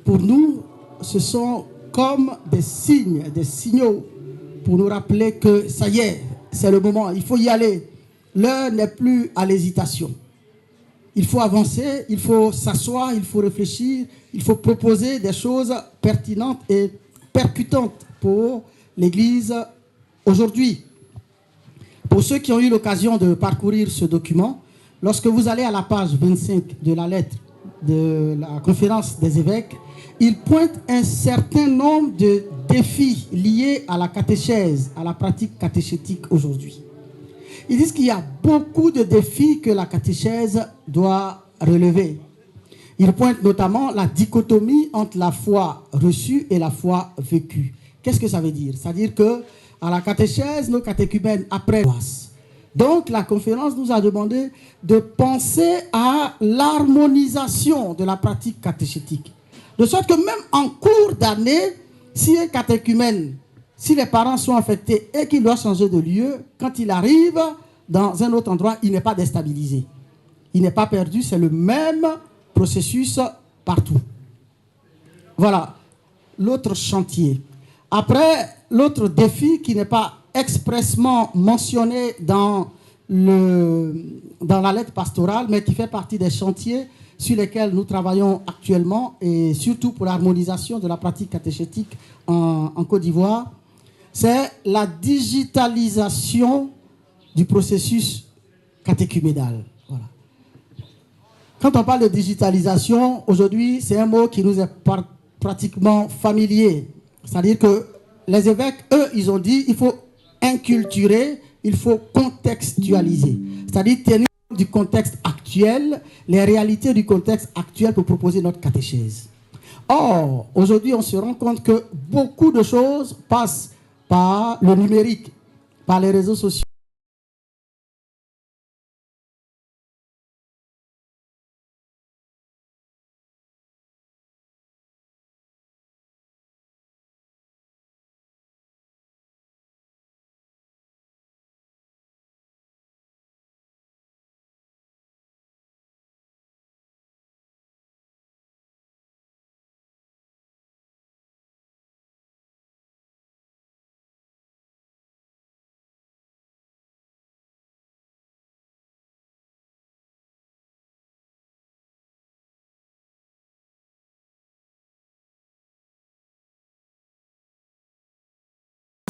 pour nous, ce sont comme des signes, des signaux pour nous rappeler que ça y est, c'est le moment, il faut y aller. L'heure n'est plus à l'hésitation. Il faut avancer, il faut s'asseoir, il faut réfléchir, il faut proposer des choses pertinentes et percutantes pour l'Église aujourd'hui. Pour ceux qui ont eu l'occasion de parcourir ce document, lorsque vous allez à la page 25 de la lettre de la conférence des évêques, il pointe un certain nombre de défis liés à la catéchèse, à la pratique catéchétique aujourd'hui. Ils disent qu'il y a beaucoup de défis que la catéchèse doit relever. Ils pointent notamment la dichotomie entre la foi reçue et la foi vécue. Qu'est-ce que ça veut dire? C'est-à-dire que à la catéchèse, nos catéchumènes apprennent. Donc la conférence nous a demandé de penser à l'harmonisation de la pratique catéchétique. De sorte que même en cours d'année, si un catéchumène, si les parents sont affectés et qu'il doit changer de lieu, quand il arrive dans un autre endroit, il n'est pas déstabilisé. Il n'est pas perdu, c'est le même processus partout. Voilà l'autre chantier. Après, l'autre défi qui n'est pas expressément mentionné dans la lettre pastorale, mais qui fait partie des chantiers sur lesquels nous travaillons actuellement, et surtout pour l'harmonisation de la pratique catéchétique en Côte d'Ivoire, c'est la digitalisation du processus catéchuménal. Voilà. Quand on parle de digitalisation, aujourd'hui, c'est un mot qui nous est pratiquement familier. C'est-à-dire que les évêques, eux, ils ont dit il faut inculturer, il faut contextualiser. C'est-à-dire tenir compte du contexte actuel, les réalités du contexte actuel pour proposer notre catéchèse. Or, aujourd'hui, on se rend compte que beaucoup de choses passent par le numérique, par les réseaux sociaux.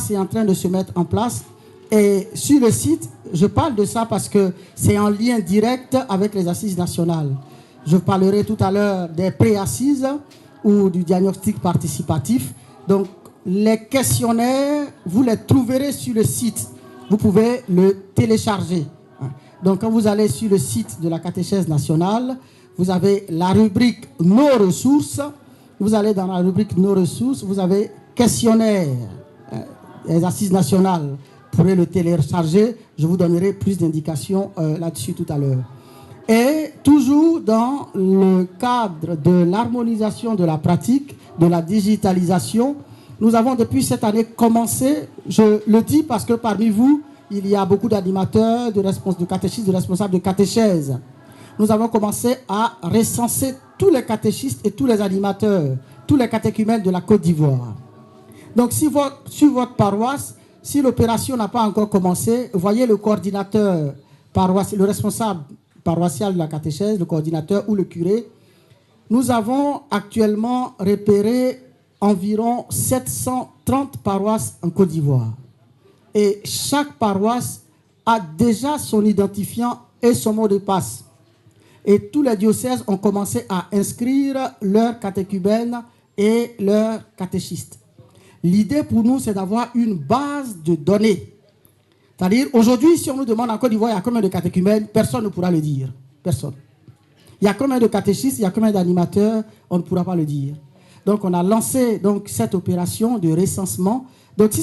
C'est en train de se mettre en place. Et sur le site, je parle de ça parce que c'est en lien direct avec les assises nationales. Je parlerai tout à l'heure des pré-assises ou du diagnostic participatif. Donc, les questionnaires, vous les trouverez sur le site. Vous pouvez le télécharger. Donc, quand vous allez sur le site de la catéchèse nationale, vous avez la rubrique « Nos ressources ». Vous allez dans la rubrique « Nos ressources », vous avez « Questionnaire ». Les assises nationales, vous pourrez le télécharger. Je vous donnerai plus d'indications là-dessus tout à l'heure. Et toujours dans le cadre de l'harmonisation de la pratique, de la digitalisation, nous avons depuis cette année commencé, je le dis parce que parmi vous, il y a beaucoup d'animateurs, de catéchistes, de responsables de catéchèse. Nous avons commencé à recenser tous les catéchistes et tous les animateurs, tous les catéchumènes de la Côte d'Ivoire. Donc, sur votre paroisse, si l'opération n'a pas encore commencé, voyez le coordinateur paroissial, le responsable paroissial de la catéchèse, le coordinateur ou le curé. Nous avons actuellement repéré environ 730 paroisses en Côte d'Ivoire. Et chaque paroisse a déjà son identifiant et son mot de passe. Et tous les diocèses ont commencé à inscrire leurs catéchumènes et leurs catéchistes. L'idée pour nous, c'est d'avoir une base de données. C'est-à-dire, aujourd'hui, si on nous demande en Côte d'Ivoire, il y a combien de catéchumènes, personne ne pourra le dire. Personne. Il y a combien de catéchistes, il y a combien d'animateurs, on ne pourra pas le dire. Donc, on a lancé donc, cette opération de recensement. Donc, si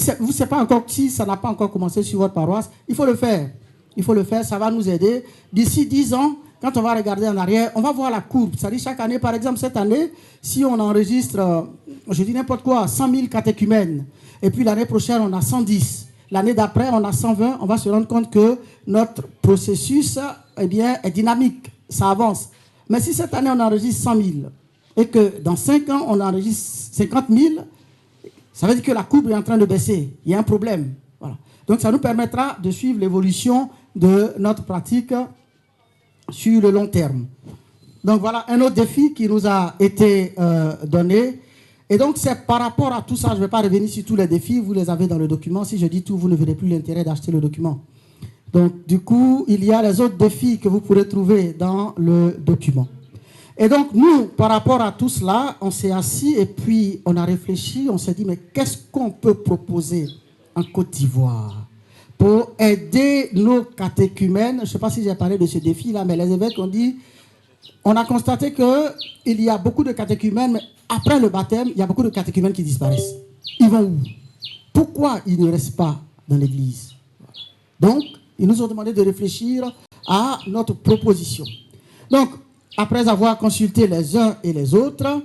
ça n'a pas encore commencé sur votre paroisse, il faut le faire. Il faut le faire, ça va nous aider. D'ici 10 ans, quand on va regarder en arrière, on va voir la courbe. C'est-à-dire chaque année, par exemple, cette année, si on enregistre, je dis n'importe quoi, 100 000 catéchumènes, et puis l'année prochaine, on a 110. L'année d'après, on a 120. On va se rendre compte que notre processus est dynamique. Ça avance. Mais si cette année, on enregistre 100 000, et que dans 5 ans, on enregistre 50 000, ça veut dire que la courbe est en train de baisser. Il y a un problème. Voilà. Donc, ça nous permettra de suivre l'évolution de notre pratique sur le long terme. Donc, voilà un autre défi qui nous a été donné. Et donc, c'est par rapport à tout ça, je ne vais pas revenir sur tous les défis, vous les avez dans le document. Si je dis tout, vous ne verrez plus l'intérêt d'acheter le document. Donc, du coup, il y a les autres défis que vous pourrez trouver dans le document. Et donc, nous, par rapport à tout cela, on s'est assis et puis on a réfléchi, on s'est dit, mais qu'est-ce qu'on peut proposer en Côte d'Ivoire pour aider nos catéchumènes? Je ne sais pas si j'ai parlé de ce défi-là, mais les évêques ont dit, on a constaté qu'il y a beaucoup de catéchumènes, mais après le baptême, il y a beaucoup de catéchumènes qui disparaissent. Ils vont où? Pourquoi ils ne restent pas dans l'église? Donc, ils nous ont demandé de réfléchir à notre proposition. Donc, après avoir consulté les uns et les autres,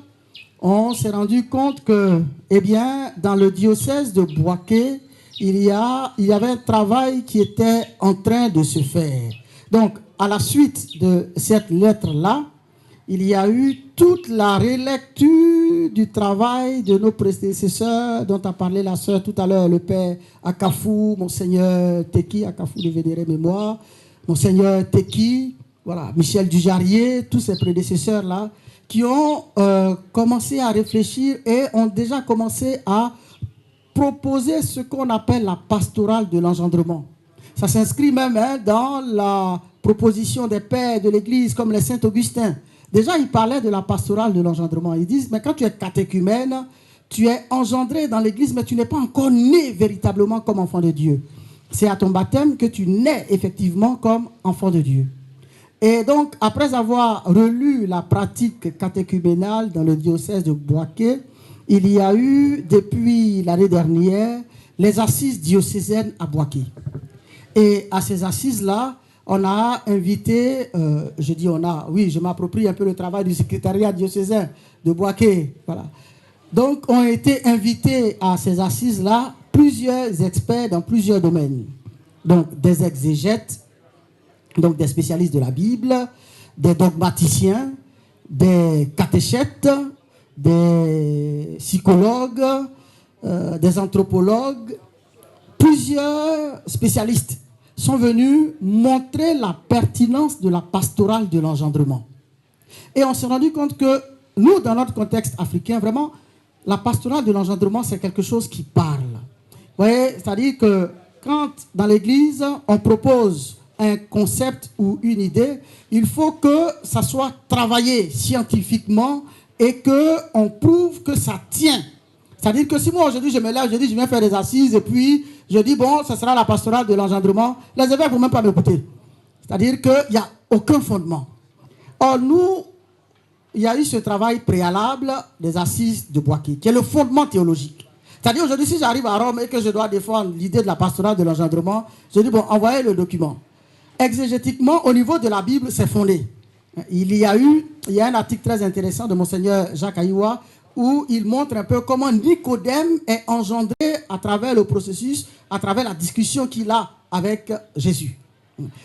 on s'est rendu compte que, eh bien, dans le diocèse de Bouaké, il y avait un travail qui était en train de se faire. Donc, à la suite de cette lettre-là, il y a eu toute la relecture du travail de nos prédécesseurs, dont a parlé la sœur tout à l'heure, le père Akafou, Monseigneur Teki, Akafou de vénérée mémoire, Monseigneur Teki, voilà, Michel Dujarier, tous ces prédécesseurs-là, qui ont commencé à réfléchir et ont déjà commencé à proposer ce qu'on appelle la pastorale de l'engendrement. Ça s'inscrit même dans la proposition des pères de l'Église, comme les Saint-Augustin. Déjà, ils parlaient de la pastorale de l'engendrement. Ils disent, mais quand tu es catéchumène, tu es engendré dans l'Église, mais tu n'es pas encore né véritablement comme enfant de Dieu. C'est à ton baptême que tu nais effectivement comme enfant de Dieu. Et donc, après avoir relu la pratique catéchuménale dans le diocèse de Bouaké, il y a eu, depuis l'année dernière, les assises diocésaines à Bouaké. Et à ces assises-là, on a invité, je m'approprie un peu le travail du secrétariat diocésain de Bouaké. Voilà. Donc, ont été invités à ces assises-là plusieurs experts dans plusieurs domaines. Donc, des exégètes, donc des spécialistes de la Bible, des dogmaticiens, des catéchètes, des psychologues, des anthropologues, plusieurs spécialistes sont venus montrer la pertinence de la pastorale de l'engendrement. Et on s'est rendu compte que nous, dans notre contexte africain, vraiment, la pastorale de l'engendrement, c'est quelque chose qui parle. Vous voyez, c'est-à-dire que quand dans l'Église, on propose un concept ou une idée, il faut que ça soit travaillé scientifiquement et qu'on prouve que ça tient. C'est-à-dire que si moi aujourd'hui je me lève, je dis je viens faire des assises et puis je dis bon, ça sera la pastorale de l'engendrement, les évêques ne vont même pas m'écouter. C'est-à-dire qu'il n'y a aucun fondement. Or nous, il y a eu ce travail préalable des assises de Bouaké, qui est le fondement théologique. C'est-à-dire aujourd'hui si j'arrive à Rome et que je dois défendre l'idée de la pastorale de l'engendrement, je dis bon, envoyez le document. Exégétiquement, au niveau de la Bible, c'est fondé. Il y a un article très intéressant de Monseigneur Jacques Aïwa où il montre un peu comment Nicodème est engendré à travers le processus, à travers la discussion qu'il a avec Jésus.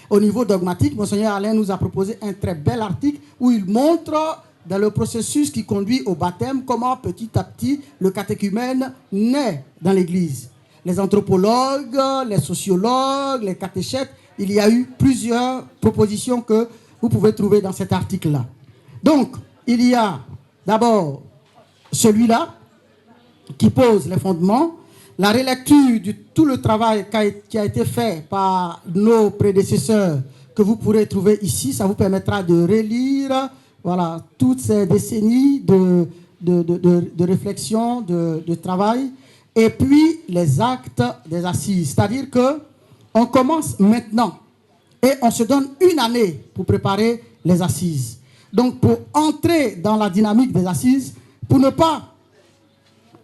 Au niveau dogmatique, Monseigneur Alain nous a proposé un très bel article où il montre dans le processus qui conduit au baptême comment petit à petit le catéchumène naît dans l'Église. Les anthropologues, les sociologues, les catéchètes, il y a eu plusieurs propositions que vous pouvez trouver dans cet article-là. Donc, il y a d'abord celui-là qui pose les fondements, la relecture de tout le travail qui a été fait par nos prédécesseurs que vous pourrez trouver ici. Ça vous permettra de relire voilà, toutes ces décennies de réflexion, de travail, et puis les actes des assises. C'est-à-dire qu'on commence maintenant et on se donne une année pour préparer les assises. Donc pour entrer dans la dynamique des assises, pour ne pas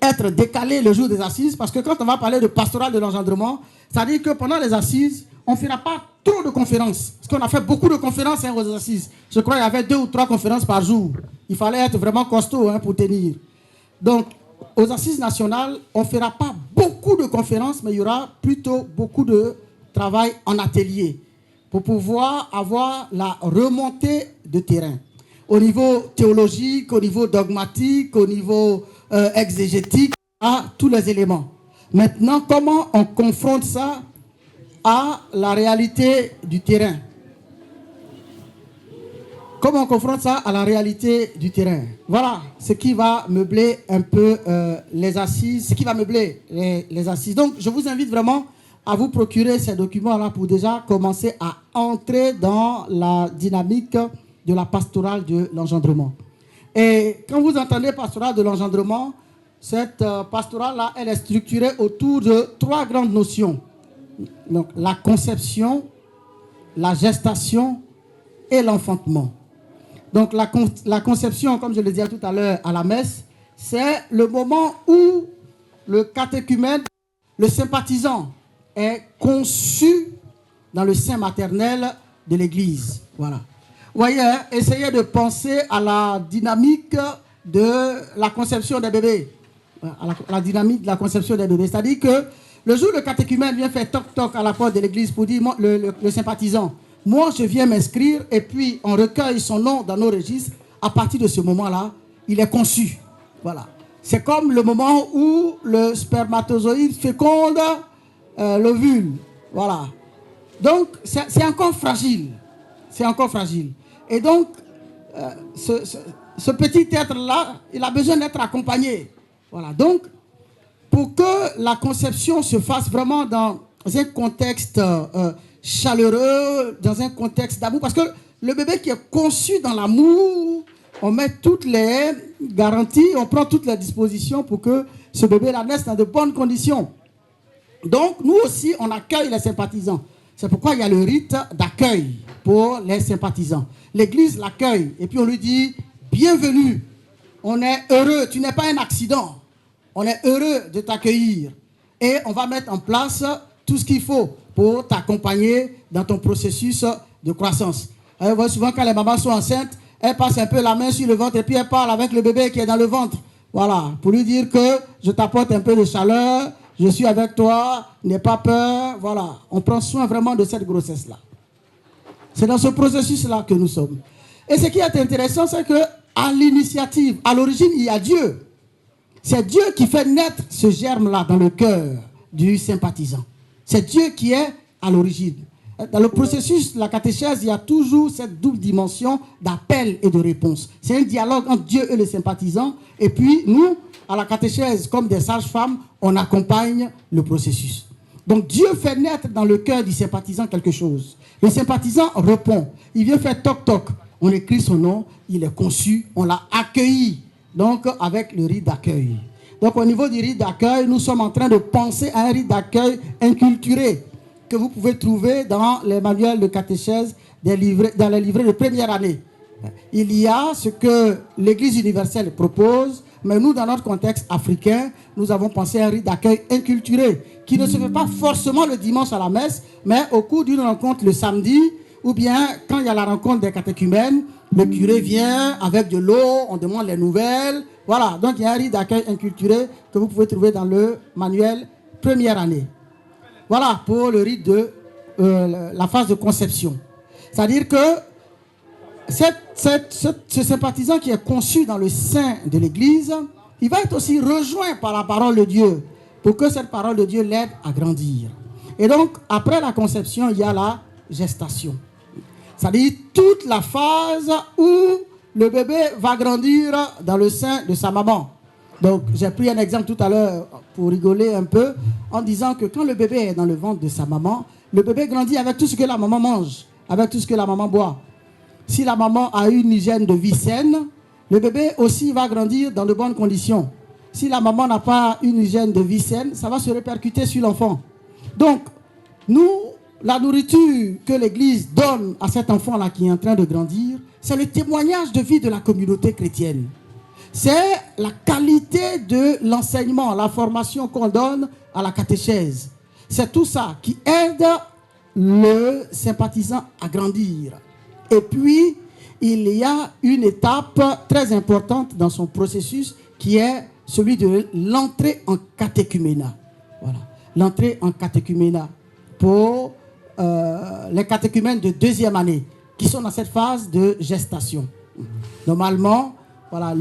être décalé le jour des assises, parce que quand on va parler de pastorale de l'engendrement, c'est-à-dire que pendant les assises, on ne fera pas trop de conférences. Parce qu'on a fait beaucoup de conférences aux assises. Je crois qu'il y avait 2 ou 3 conférences par jour. Il fallait être vraiment costaud pour tenir. Donc, aux assises nationales, on ne fera pas beaucoup de conférences, mais il y aura plutôt beaucoup de travail en atelier pour pouvoir avoir la remontée de terrain. au niveau théologique, au niveau dogmatique, au niveau exégétique, à tous les éléments. Maintenant, comment on confronte ça à la réalité du terrain? Comment on confronte ça à la réalité du terrain? Voilà ce qui va meubler un peu les assises, ce qui va meubler les assises. Donc, je vous invite vraiment à vous procurer ces documents-là pour déjà commencer à entrer dans la dynamique de la pastorale de l'engendrement. Et quand vous entendez pastorale de l'engendrement, cette pastorale-là, elle est structurée autour de 3 grandes notions. Donc, la conception, la gestation et l'enfantement. Donc, la conception, comme je le disais tout à l'heure à la messe, c'est le moment où le catéchumène, le sympathisant, est conçu dans le sein maternel de l'Église. Voilà. Vous voyez, essayez de penser à la dynamique de la conception des bébés. À la dynamique de la conception des bébés. C'est-à-dire que le jour où le catéchumène vient faire toc-toc à la porte de l'église pour dire le sympathisant, moi je viens m'inscrire, et puis on recueille son nom dans nos registres, à partir de ce moment-là, il est conçu. Voilà. C'est comme le moment où le spermatozoïde féconde l'ovule. Voilà. Donc c'est encore fragile. C'est encore fragile. Et donc, ce petit être-là, il a besoin d'être accompagné. Voilà. Donc, pour que la conception se fasse vraiment dans un contexte chaleureux, dans un contexte d'amour, parce que le bébé qui est conçu dans l'amour, on met toutes les garanties, on prend toutes les dispositions pour que ce bébé-là naisse dans de bonnes conditions. Donc, nous aussi, on accueille les sympathisants. C'est pourquoi il y a le rite d'accueil pour les sympathisants. L'Église l'accueille et puis on lui dit « Bienvenue, on est heureux, tu n'es pas un accident. On est heureux de t'accueillir. Et on va mettre en place tout ce qu'il faut pour t'accompagner dans ton processus de croissance. » Vous voyez souvent quand les mamans sont enceintes, elles passent un peu la main sur le ventre et puis elles parlent avec le bébé qui est dans le ventre. Voilà, pour lui dire que je t'apporte un peu de chaleur, je suis avec toi, n'aie pas peur. Voilà, on prend soin vraiment de cette grossesse-là. C'est dans ce processus-là que nous sommes. Et ce qui est intéressant, c'est qu'à l'initiative, à l'origine, il y a Dieu. C'est Dieu qui fait naître ce germe-là dans le cœur du sympathisant. C'est Dieu qui est à l'origine. Dans le processus de la catéchèse, il y a toujours cette double dimension d'appel et de réponse. C'est un dialogue entre Dieu et le sympathisant. Et puis, nous, à la catéchèse, comme des sages-femmes, on accompagne le processus. Donc, Dieu fait naître dans le cœur du sympathisant quelque chose. Le sympathisant répond. Il vient faire toc-toc. On écrit son nom, il est conçu, on l'a accueilli. Donc, avec le rite d'accueil. Donc, au niveau du rite d'accueil, nous sommes en train de penser à un rite d'accueil inculturé que vous pouvez trouver dans les manuels de catéchèse dans les livrets de première année. Il y a ce que l'Église universelle propose, mais nous, dans notre contexte africain, nous avons pensé à un rite d'accueil inculturé qui ne se fait pas forcément le dimanche à la messe, mais au cours d'une rencontre le samedi, ou bien quand il y a la rencontre des catéchumènes, le curé vient avec de l'eau, on demande les nouvelles. Voilà, donc il y a un rite d'accueil inculturé que vous pouvez trouver dans le manuel première année. Voilà pour le rite de la phase de conception. C'est-à-dire que ce sympathisant qui est conçu dans le sein de l'Église, il va être aussi rejoint par la parole de Dieu pour que cette parole de Dieu l'aide à grandir. Et donc, après la conception, il y a la gestation. C'est-à-dire toute la phase où le bébé va grandir dans le sein de sa maman. Donc, j'ai pris un exemple tout à l'heure pour rigoler un peu en disant que quand le bébé est dans le ventre de sa maman, le bébé grandit avec tout ce que la maman mange, avec tout ce que la maman boit. Si la maman a une hygiène de vie saine, le bébé aussi va grandir dans de bonnes conditions. Si la maman n'a pas une hygiène de vie saine, ça va se répercuter sur l'enfant. Donc, nous, la nourriture que l'Église donne à cet enfant-là qui est en train de grandir, c'est le témoignage de vie de la communauté chrétienne. C'est la qualité de l'enseignement, la formation qu'on donne à la catéchèse. C'est tout ça qui aide le sympathisant à grandir. Et puis, il y a une étape très importante dans son processus qui est celui de l'entrée en catéchuménat. Voilà, l'entrée en catéchuménat pour les catéchumènes de deuxième année qui sont dans cette phase de gestation. Normalement, voilà,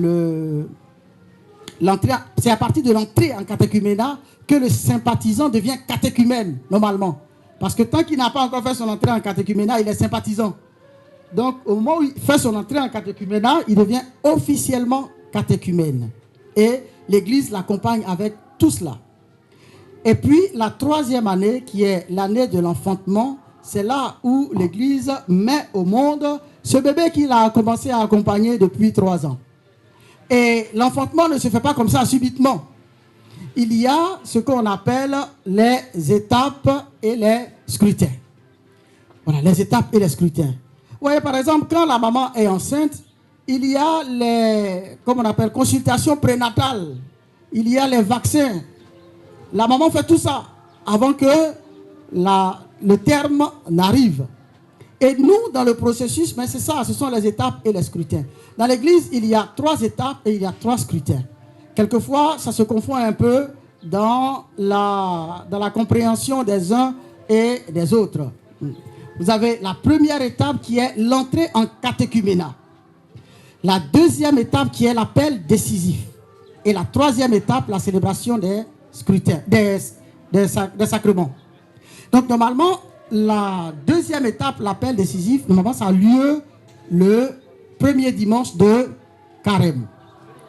c'est à partir de l'entrée en catéchuménat que le sympathisant devient catéchumène, normalement. Parce que tant qu'il n'a pas encore fait son entrée en catéchuménat, il est sympathisant. Donc, au moment où il fait son entrée en catéchuménat, il devient officiellement catéchumène. Et l'Église l'accompagne avec tout cela. Et puis, la troisième année, qui est l'année de l'enfantement, c'est là où l'Église met au monde ce bébé qu'il a commencé à accompagner depuis 3 ans. Et l'enfantement ne se fait pas comme ça subitement. Il y a ce qu'on appelle les étapes et les scrutins. Voilà, les étapes et les scrutins. Vous voyez, par exemple, quand la maman est enceinte, il y a les, comme on appelle, consultations prénatales. Il y a les vaccins. La maman fait tout ça avant que le terme n'arrive. Et nous, dans le processus, mais c'est ça, ce sont les étapes et les scrutins. Dans l'Église, il y a 3 étapes et il y a 3 scrutins. Quelquefois, ça se confond un peu dans la compréhension des uns et des autres. Vous avez la première étape qui est l'entrée en catéchuménat. La deuxième étape qui est l'appel décisif. Et la troisième étape, la célébration des scrutins, des sacrements. Donc, normalement, la deuxième étape, l'appel décisif, normalement, ça a lieu le premier dimanche de Carême.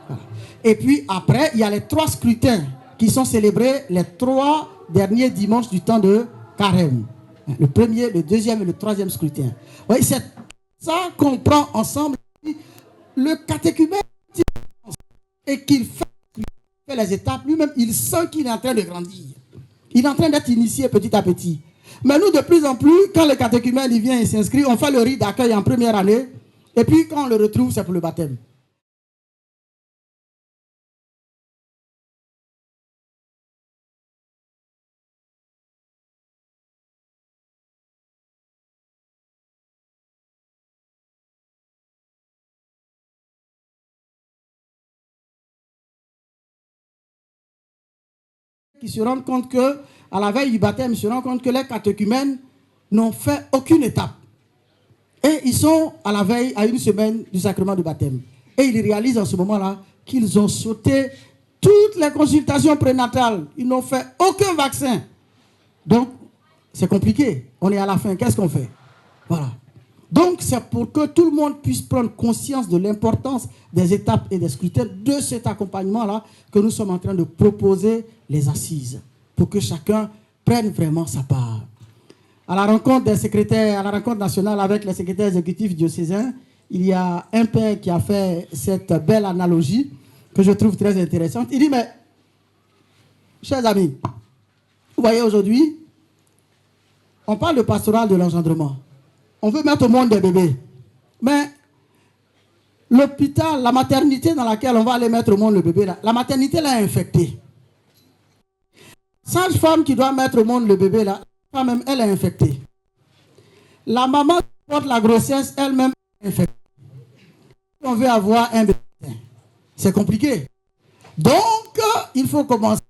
Voilà. Et puis, après, il y a les 3 scrutins qui sont célébrés les 3 derniers dimanches du temps de Carême. Le premier, le deuxième et le troisième scrutin. Oui, c'est ça qu'on prend ensemble. Le catéchumène, et qu'il fait les étapes, lui-même, il sent qu'il est en train de grandir. Il est en train d'être initié petit à petit. Mais nous, de plus en plus, quand le catéchumène il vient et s'inscrit, on fait le rite d'accueil en première année. Et puis, quand on le retrouve, c'est pour le baptême. Qui se rendent compte que, à la veille du baptême, ils se rendent compte que les catéchumènes n'ont fait aucune étape. Et ils sont à la veille, à une semaine du sacrement du baptême. Et ils réalisent en ce moment-là qu'ils ont sauté toutes les consultations prénatales. Ils n'ont fait aucun vaccin. Donc, c'est compliqué. On est à la fin. Qu'est-ce qu'on fait? Voilà. Donc, c'est pour que tout le monde puisse prendre conscience de l'importance des étapes et des scrutins de cet accompagnement-là que nous sommes en train de proposer les assises pour que chacun prenne vraiment sa part. À la rencontre des secrétaires, à la rencontre nationale avec les secrétaires exécutifs diocésains, il y a un père qui a fait cette belle analogie que je trouve très intéressante. Il dit, mais, chers amis, vous voyez aujourd'hui, on parle de pastoral de l'engendrement. On veut mettre au monde des bébés. Mais l'hôpital, la maternité dans laquelle on va aller mettre au monde le bébé, là, la maternité l'a infecté. Sage-femme qui doit mettre au monde le bébé, là, même elle est infectée. La maman qui porte la grossesse, elle-même est infectée. On veut avoir un bébé. C'est compliqué. Donc, il faut commencer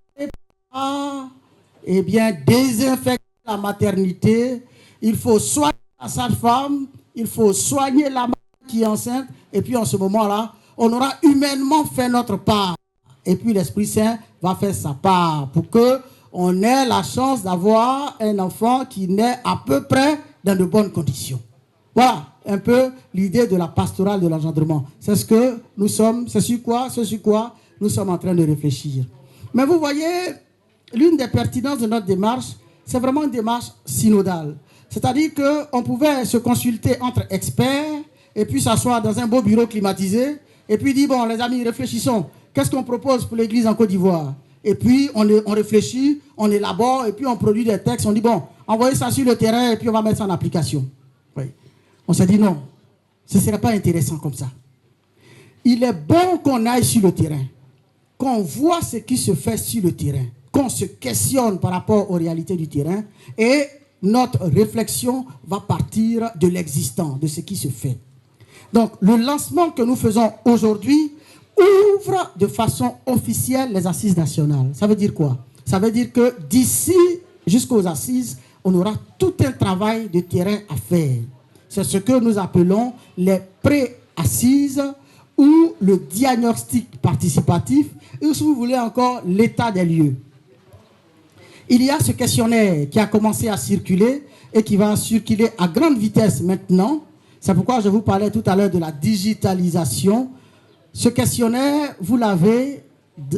par désinfecter la maternité. Il faut soigner la sage-femme. Il faut soigner la maman qui est enceinte. Et puis, en ce moment-là, on aura humainement fait notre part. Et puis, l'Esprit Saint va faire sa part pour que on ait la chance d'avoir un enfant qui naît à peu près dans de bonnes conditions. Voilà un peu l'idée de la pastorale de l'engendrement. C'est ce que nous sommes, c'est sur quoi nous sommes en train de réfléchir. Mais vous voyez, l'une des pertinences de notre démarche, c'est vraiment une démarche synodale. C'est-à-dire qu'on pouvait se consulter entre experts et puis s'asseoir dans un beau bureau climatisé et puis dire, bon les amis, réfléchissons. Qu'est-ce qu'on propose pour l'Église en Côte d'Ivoire? Et puis, on réfléchit, on élabore, et puis on produit des textes. On dit, bon, envoyez ça sur le terrain, et puis on va mettre ça en application. Oui. On s'est dit, non, ce ne serait pas intéressant comme ça. Il est bon qu'on aille sur le terrain, qu'on voit ce qui se fait sur le terrain, qu'on se questionne par rapport aux réalités du terrain, et notre réflexion va partir de l'existant, de ce qui se fait. Donc, le lancement que nous faisons aujourd'hui ouvre de façon officielle les assises nationales. Ça veut dire quoi? Ça veut dire que d'ici jusqu'aux assises, on aura tout un travail de terrain à faire. C'est ce que nous appelons les pré-assise ou le diagnostic participatif, ou si vous voulez encore l'état des lieux. Il y a ce questionnaire qui a commencé à circuler et qui va circuler à grande vitesse maintenant. C'est pourquoi je vous parlais tout à l'heure de la digitalisation. Ce questionnaire, vous l'avez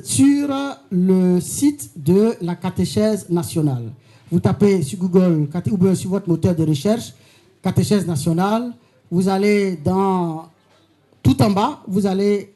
sur le site de la catéchèse nationale. Vous tapez sur Google ou bien sur votre moteur de recherche, catéchèse nationale. Vous allez tout en bas, vous allez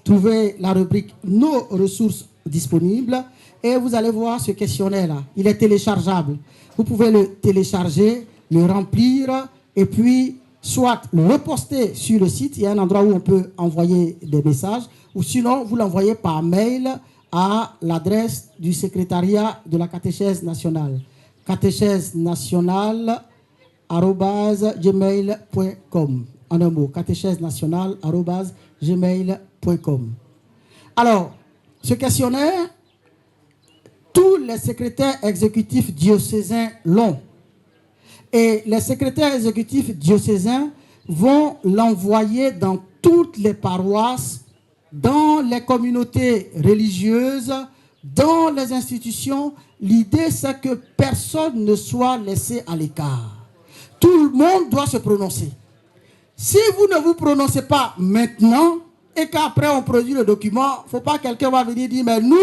trouver la rubrique Nos ressources disponibles et vous allez voir ce questionnaire-là. Il est téléchargeable. Vous pouvez le télécharger, le remplir et puis soit le reposter sur le site. Il y a un endroit où on peut envoyer des messages ou sinon vous l'envoyez par mail à l'adresse du secrétariat de la catéchèse nationale. Catéchèse nationale@gmail.com. En un mot, catéchèse nationale@gmail.com. Alors, ce questionnaire, tous les secrétaires exécutifs diocésains l'ont. Et les secrétaires exécutifs diocésains vont l'envoyer dans toutes les paroisses, dans les communautés religieuses, dans les institutions. L'idée, c'est que personne ne soit laissé à l'écart. Tout le monde doit se prononcer. Si vous ne vous prononcez pas maintenant et qu'après on produit le document, il ne faut pas que quelqu'un va venir dire « mais nous,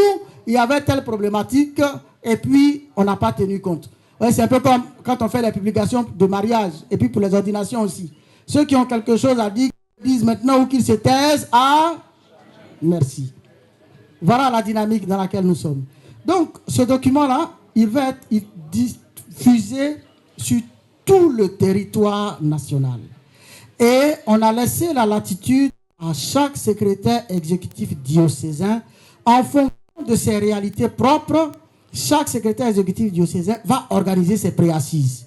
il y avait telle problématique et puis on n'a pas tenu compte ». Ouais, c'est un peu comme quand on fait les publications de mariage et puis pour les ordinations aussi. Ceux qui ont quelque chose à dire disent maintenant ou qu'ils se taisent. Ah, merci. Voilà la dynamique dans laquelle nous sommes. Donc, ce document-là, il va être diffusé sur tout le territoire national. Et on a laissé la latitude à chaque secrétaire exécutif diocésain en fonction de ses réalités propres. Chaque secrétaire exécutif diocésain va organiser ses préassises.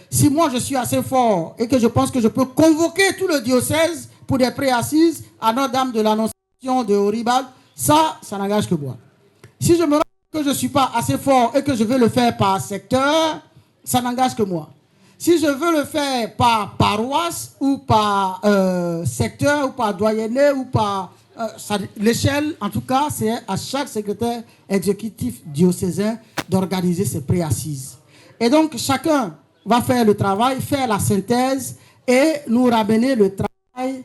Si moi je suis assez fort et que je pense que je peux convoquer tout le diocèse pour des préassises à Notre-Dame de l'Annonciation de Horibal, ça n'engage que moi. Si je me rends compte que je ne suis pas assez fort et que je veux le faire par secteur, ça n'engage que moi. Si je veux le faire par paroisse ou par secteur ou par doyenné ou par l'échelle, en tout cas, c'est à chaque secrétaire exécutif diocésain d'organiser ses préassises. Et donc, chacun va faire le travail, faire la synthèse et nous ramener le travail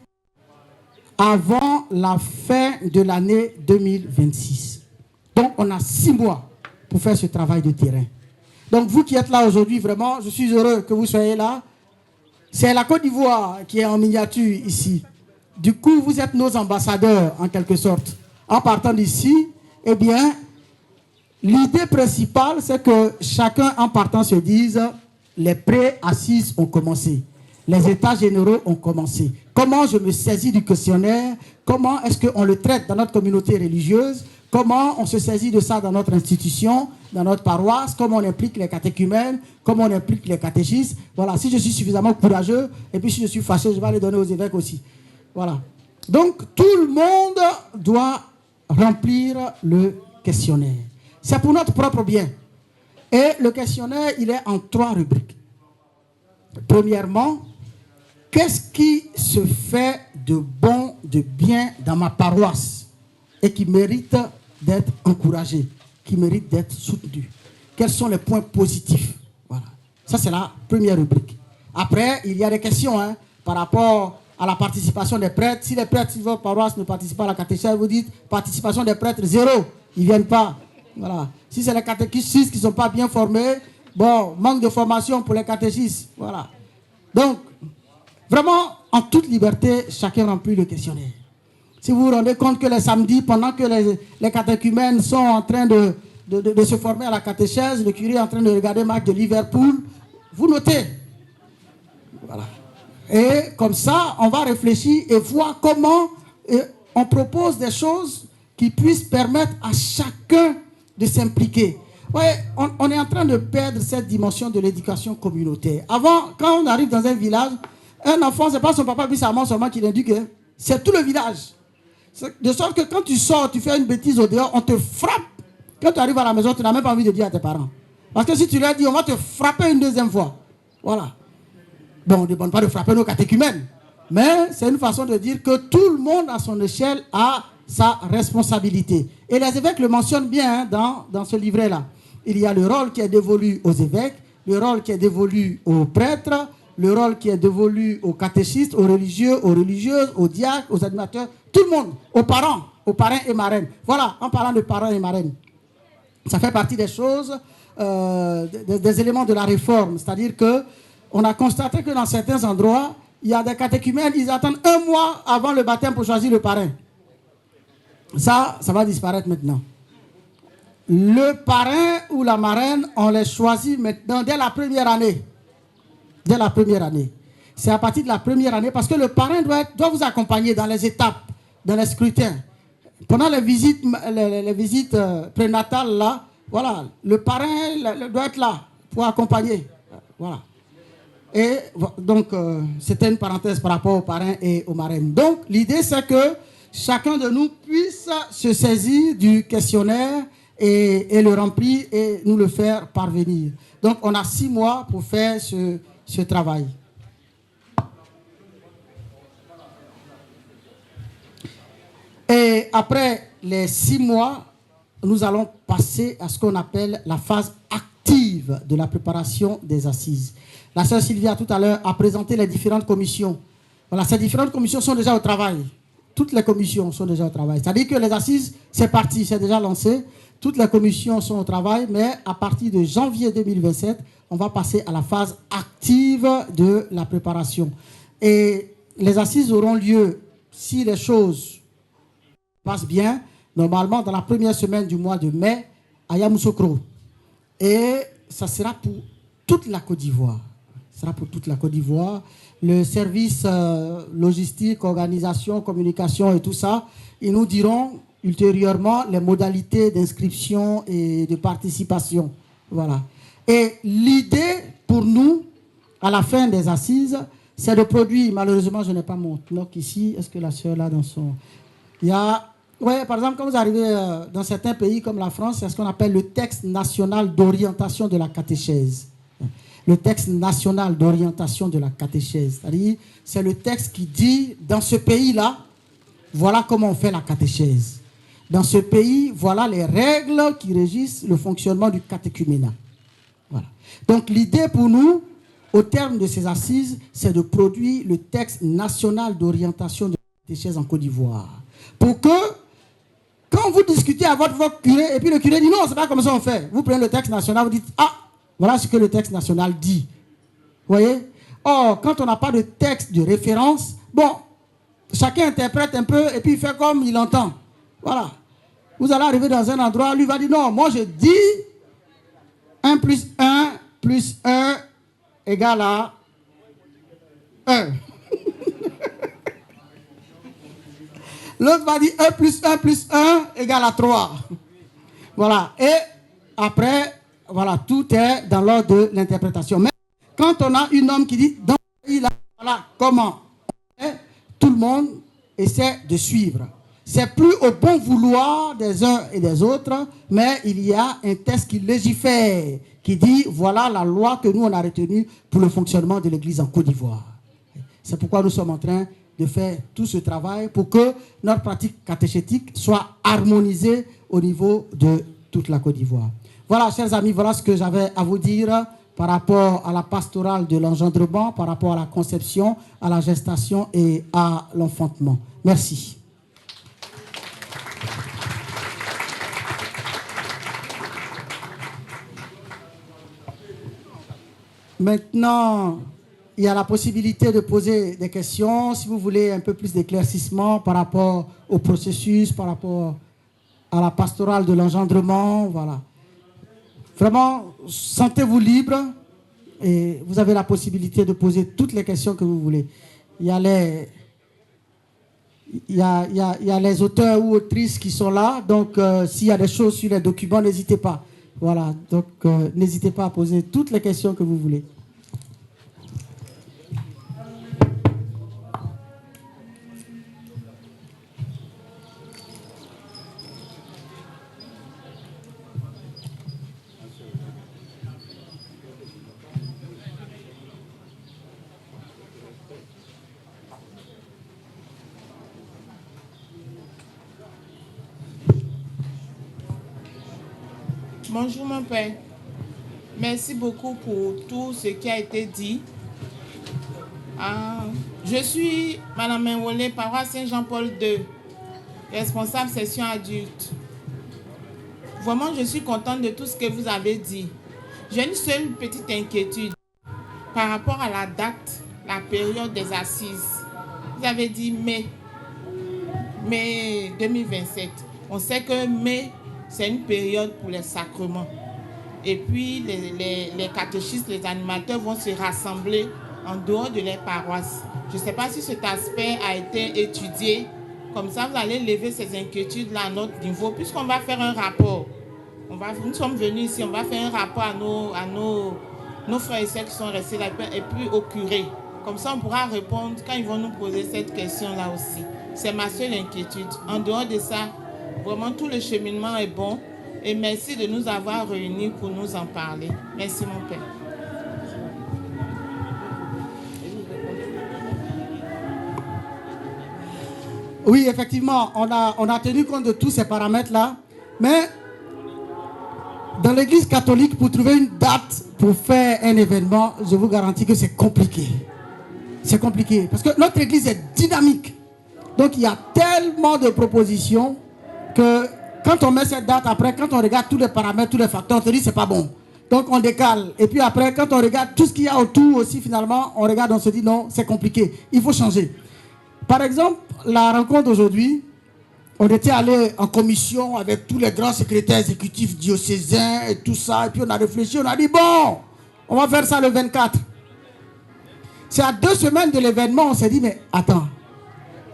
avant la fin de l'année 2026. Donc, on a 6 mois pour faire ce travail de terrain. Donc, vous qui êtes là aujourd'hui, vraiment, je suis heureux que vous soyez là. C'est la Côte d'Ivoire qui est en miniature ici. Du coup, vous êtes nos ambassadeurs, en quelque sorte. En partant d'ici, eh bien, l'idée principale, c'est que chacun, en partant, se dise, les pré-assises ont commencé. Les états généraux ont commencé. Comment je me saisis du questionnaire? Comment est-ce qu'on le traite dans notre communauté religieuse? Comment on se saisit de ça dans notre institution, dans notre paroisse? Comment on implique les catéchumènes? Comment on implique les catéchistes? Voilà, si je suis suffisamment courageux, et puis si je suis fâché, je vais les donner aux évêques aussi. Voilà. Donc, tout le monde doit remplir le questionnaire. C'est pour notre propre bien. Et le questionnaire, il est en 3 rubriques. Premièrement, qu'est-ce qui se fait de bon, de bien dans ma paroisse et qui mérite d'être encouragé, qui mérite d'être soutenu? Quels sont les points positifs? Voilà. Ça, c'est la première rubrique. Après, il y a des questions par rapport à la participation des prêtres. Si les prêtres de votre paroisse ne participent pas à la catéchèse, vous dites participation des prêtres 0. Ils ne viennent pas. Voilà. Si c'est les catéchistes qui ne sont pas bien formés, bon, manque de formation pour les catéchistes. Voilà. Donc, vraiment, en toute liberté, chacun remplit le questionnaire. Si vous vous rendez compte que les samedis, pendant que les catéchumènes sont en train de se former à la catéchèse, le curé est en train de regarder le match de Liverpool, vous notez. Voilà. Et comme ça, on va réfléchir et voir comment on propose des choses qui puissent permettre à chacun de s'impliquer. Ouais, on est en train de perdre cette dimension de l'éducation communautaire. Avant, quand on arrive dans un village, un enfant, ce n'est pas son papa puis sa maman seulement qui l'indique, c'est tout le village. De sorte que quand tu sors, tu fais une bêtise au dehors, on te frappe. Quand tu arrives à la maison, tu n'as même pas envie de dire à tes parents. Parce que si tu leur dis, on va te frapper une deuxième fois. Voilà. Bon, on ne demande pas de frapper nos catéchumènes. Mais c'est une façon de dire que tout le monde à son échelle a sa responsabilité. Et les évêques le mentionnent bien dans ce livret-là. Il y a le rôle qui est dévolu aux évêques, le rôle qui est dévolu aux prêtres, le rôle qui est dévolu aux catéchistes, aux religieux, aux religieuses, aux diacres, aux animateurs, tout le monde, aux parents et marraines. Voilà, en parlant de parents et marraines. Ça fait partie des choses, des éléments de la réforme. C'est-à-dire qu'on a constaté que dans certains endroits, il y a des catéchumènes, ils attendent 1 mois avant le baptême pour choisir le parrain. Ça va disparaître maintenant. Le parrain ou la marraine, on les choisit maintenant dès la première année. Dès la première année. C'est à partir de la première année, parce que le parrain doit vous accompagner dans les étapes, dans les scrutins. Pendant les visites prénatales, là, voilà, le parrain doit être là pour accompagner. Voilà. Et donc, c'était une parenthèse par rapport aux parrains et aux marraines. Donc, l'idée, c'est que chacun de nous puisse se saisir du questionnaire et le remplir et nous le faire parvenir. Donc, on a 6 mois pour faire ce travail. Et après les 6 mois, nous allons passer à ce qu'on appelle la phase active de la préparation des assises. La sœur Sylvia, tout à l'heure, a présenté les différentes commissions. Voilà, ces différentes commissions sont déjà au travail. Toutes les commissions sont déjà au travail. C'est-à-dire que les assises, c'est parti, c'est déjà lancé. Toutes les commissions sont au travail, mais à partir de janvier 2027, on va passer à la phase active de la préparation. Et les assises auront lieu, si les choses passent bien, normalement dans la première semaine du mois de mai, à Yamoussoukro. Et ça sera pour toute la Côte d'Ivoire. Ça sera pour toute la Côte d'Ivoire. Le service logistique, organisation, communication et tout ça, ils nous diront ultérieurement les modalités d'inscription et de participation. Voilà. Et l'idée pour nous, à la fin des assises, c'est de produire, malheureusement je n'ai pas mon bloc ici, est-ce que la sœur là dans son... Il y a, ouais, par exemple, quand vous arrivez dans certains pays comme la France, c'est ce qu'on appelle le texte national d'orientation de la catéchèse. Le texte national d'orientation de la catéchèse. C'est-à-dire, c'est le texte qui dit, dans ce pays-là, voilà comment on fait la catéchèse. Dans ce pays, voilà les règles qui régissent le fonctionnement du catéchuménat. Voilà. Donc l'idée pour nous, au terme de ces assises, c'est de produire le texte national d'orientation de la catéchèse en Côte d'Ivoire. Pour que, quand vous discutez avec votre curé, et puis le curé dit non, c'est pas comme ça on fait. Vous prenez le texte national, vous dites, ah, voilà ce que le texte national dit. Vous voyez? Or, quand on n'a pas de texte de référence, bon, chacun interprète un peu et puis il fait comme il entend. Voilà. Vous allez arriver dans un endroit, lui va dire non, moi je dis 1 plus 1 plus 1 égale à 1. L'autre va dire 1 plus 1 plus 1 égale à 3. Voilà. Et après, voilà, tout est dans l'ordre de l'interprétation. Mais quand on a une norme qui dit dans ce pays-là, voilà comment, tout le monde essaie de suivre. C'est plus au bon vouloir des uns et des autres, mais il y a un texte qui légifère, qui dit voilà la loi que nous on a retenue pour le fonctionnement de l'Église en Côte d'Ivoire. C'est pourquoi nous sommes en train de faire tout ce travail pour que notre pratique catéchétique soit harmonisée au niveau de toute la Côte d'Ivoire. Voilà, chers amis, voilà ce que j'avais à vous dire par rapport à la pastorale de l'engendrement, par rapport à la conception, à la gestation et à l'enfantement. Merci. Maintenant, il y a la possibilité de poser des questions, si vous voulez un peu plus d'éclaircissement par rapport au processus, par rapport à la pastorale de l'engendrement, voilà. Vraiment, sentez-vous libre et vous avez la possibilité de poser toutes les questions que vous voulez. Il y a les auteurs ou autrices qui sont là, donc s'il y a des choses sur les documents, n'hésitez pas. Voilà, donc n'hésitez pas à poser toutes les questions que vous voulez. Bonjour mon père. Merci beaucoup pour tout ce qui a été dit. Je suis Madame Menwole, paroisse Saint-Jean-Paul II, responsable section adulte. Vraiment, je suis contente de tout ce que vous avez dit. J'ai une seule petite inquiétude par rapport à la date, la période des assises. Vous avez dit mai 2027. On sait que mai, c'est une période pour les sacrements. Et puis, les catéchistes, les animateurs vont se rassembler en dehors de leurs paroisses. Je ne sais pas si cet aspect a été étudié. Comme ça, vous allez lever ces inquiétudes-là à notre niveau, puisqu'on va faire un rapport. Nous sommes venus ici, on va faire un rapport à nos frères et sœurs qui sont restés là, et puis au curé. Comme ça, on pourra répondre quand ils vont nous poser cette question-là aussi. C'est ma seule inquiétude. En dehors de ça, vraiment, tout le cheminement est bon. Et merci de nous avoir réunis pour nous en parler. Merci, mon père. Oui, effectivement, on a tenu compte de tous ces paramètres-là. Mais dans l'Église catholique, pour trouver une date pour faire un événement, je vous garantis que c'est compliqué. C'est compliqué parce que notre Église est dynamique. Donc, il y a tellement de propositions que quand on met cette date, après, quand on regarde tous les paramètres, tous les facteurs, on se dit c'est pas bon. Donc, on décale. Et puis après, quand on regarde tout ce qu'il y a autour aussi, finalement, on regarde, on se dit non, c'est compliqué. Il faut changer. Par exemple, la rencontre d'aujourd'hui, on était allé en commission avec tous les grands secrétaires exécutifs diocésains et tout ça. Et puis on a réfléchi, on a dit bon, on va faire ça le 24. C'est à 2 semaines de l'événement, on s'est dit mais attends,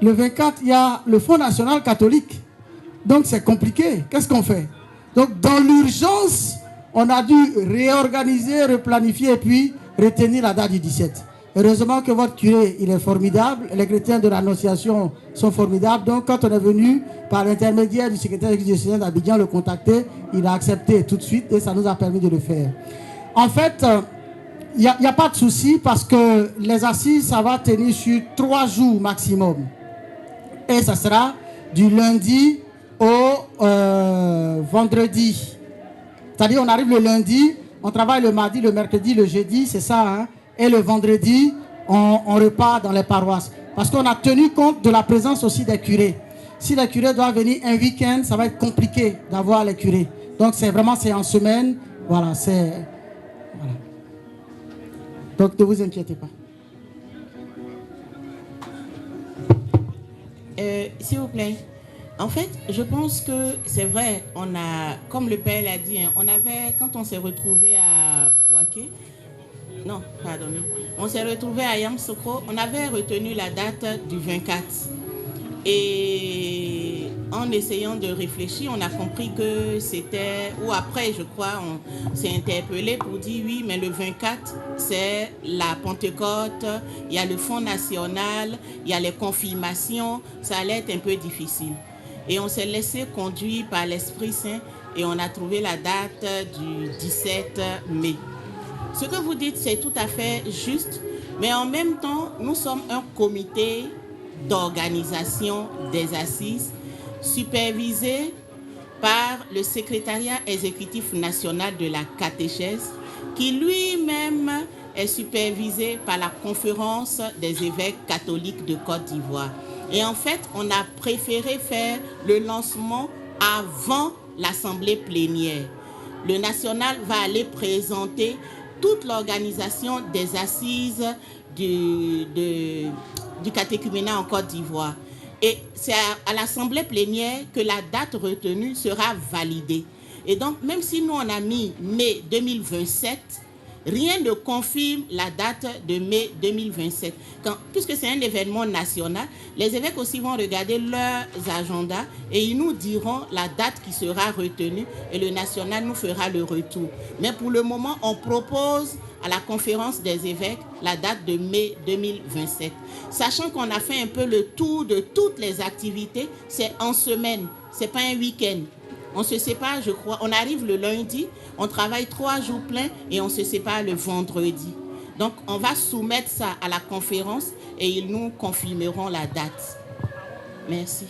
le 24, il y a le Front National Catholique. Donc c'est compliqué. Qu'est-ce qu'on fait? Donc dans l'urgence, on a dû réorganiser, replanifier et puis retenir la date du 17. Heureusement que votre curé, il est formidable. Les chrétiens de l'Annonciation sont formidables. Donc quand on est venu par l'intermédiaire du secrétaire exécutif d'Abidjan le contacter, il a accepté tout de suite et ça nous a permis de le faire. En fait, il n'y a pas de souci parce que les assises, ça va tenir sur 3 jours maximum. Et ça sera du lundi au vendredi. C'est-à-dire on arrive le lundi, on travaille le mardi, le mercredi, le jeudi, c'est ça. Hein? Et le vendredi, on repart dans les paroisses. Parce qu'on a tenu compte de la présence aussi des curés. Si les curés doivent venir un week-end, ça va être compliqué d'avoir les curés. Donc c'est en semaine. Voilà, c'est... Voilà. Donc ne vous inquiétez pas. S'il vous plaît. En fait, je pense que c'est vrai, comme le père l'a dit, quand on s'est retrouvé à Bouaké, on s'est retrouvé à Yamoussoukro, on avait retenu la date du 24. Et en essayant de réfléchir, on a compris que c'était, ou après je crois, on s'est interpellé pour dire oui, mais le 24, c'est la Pentecôte, il y a le Fonds national, il y a les confirmations, ça allait être un peu difficile. Et on s'est laissé conduire par l'Esprit Saint et on a trouvé la date du 17 mai. Ce que vous dites, c'est tout à fait juste, mais en même temps, nous sommes un comité d'organisation des assises supervisé par le secrétariat exécutif national de la catéchèse qui lui-même est supervisé par la conférence des évêques catholiques de Côte d'Ivoire. Et en fait, on a préféré faire le lancement avant l'assemblée plénière. Le national va aller présenter toute l'organisation des assises du catéchuménat en Côte d'Ivoire. Et c'est à l'assemblée plénière que la date retenue sera validée. Et donc, même si nous, on a mis mai 2027, rien ne confirme la date de mai 2027. Puisque c'est un événement national, les évêques aussi vont regarder leurs agendas et ils nous diront la date qui sera retenue et le national nous fera le retour. Mais pour le moment, on propose à la conférence des évêques la date de mai 2027. Sachant qu'on a fait un peu le tour de toutes les activités, c'est en semaine, c'est pas un week-end. On se sépare, je crois, on arrive le lundi, on travaille 3 jours pleins et on se sépare le vendredi. Donc, on va soumettre ça à la conférence et ils nous confirmeront la date. Merci.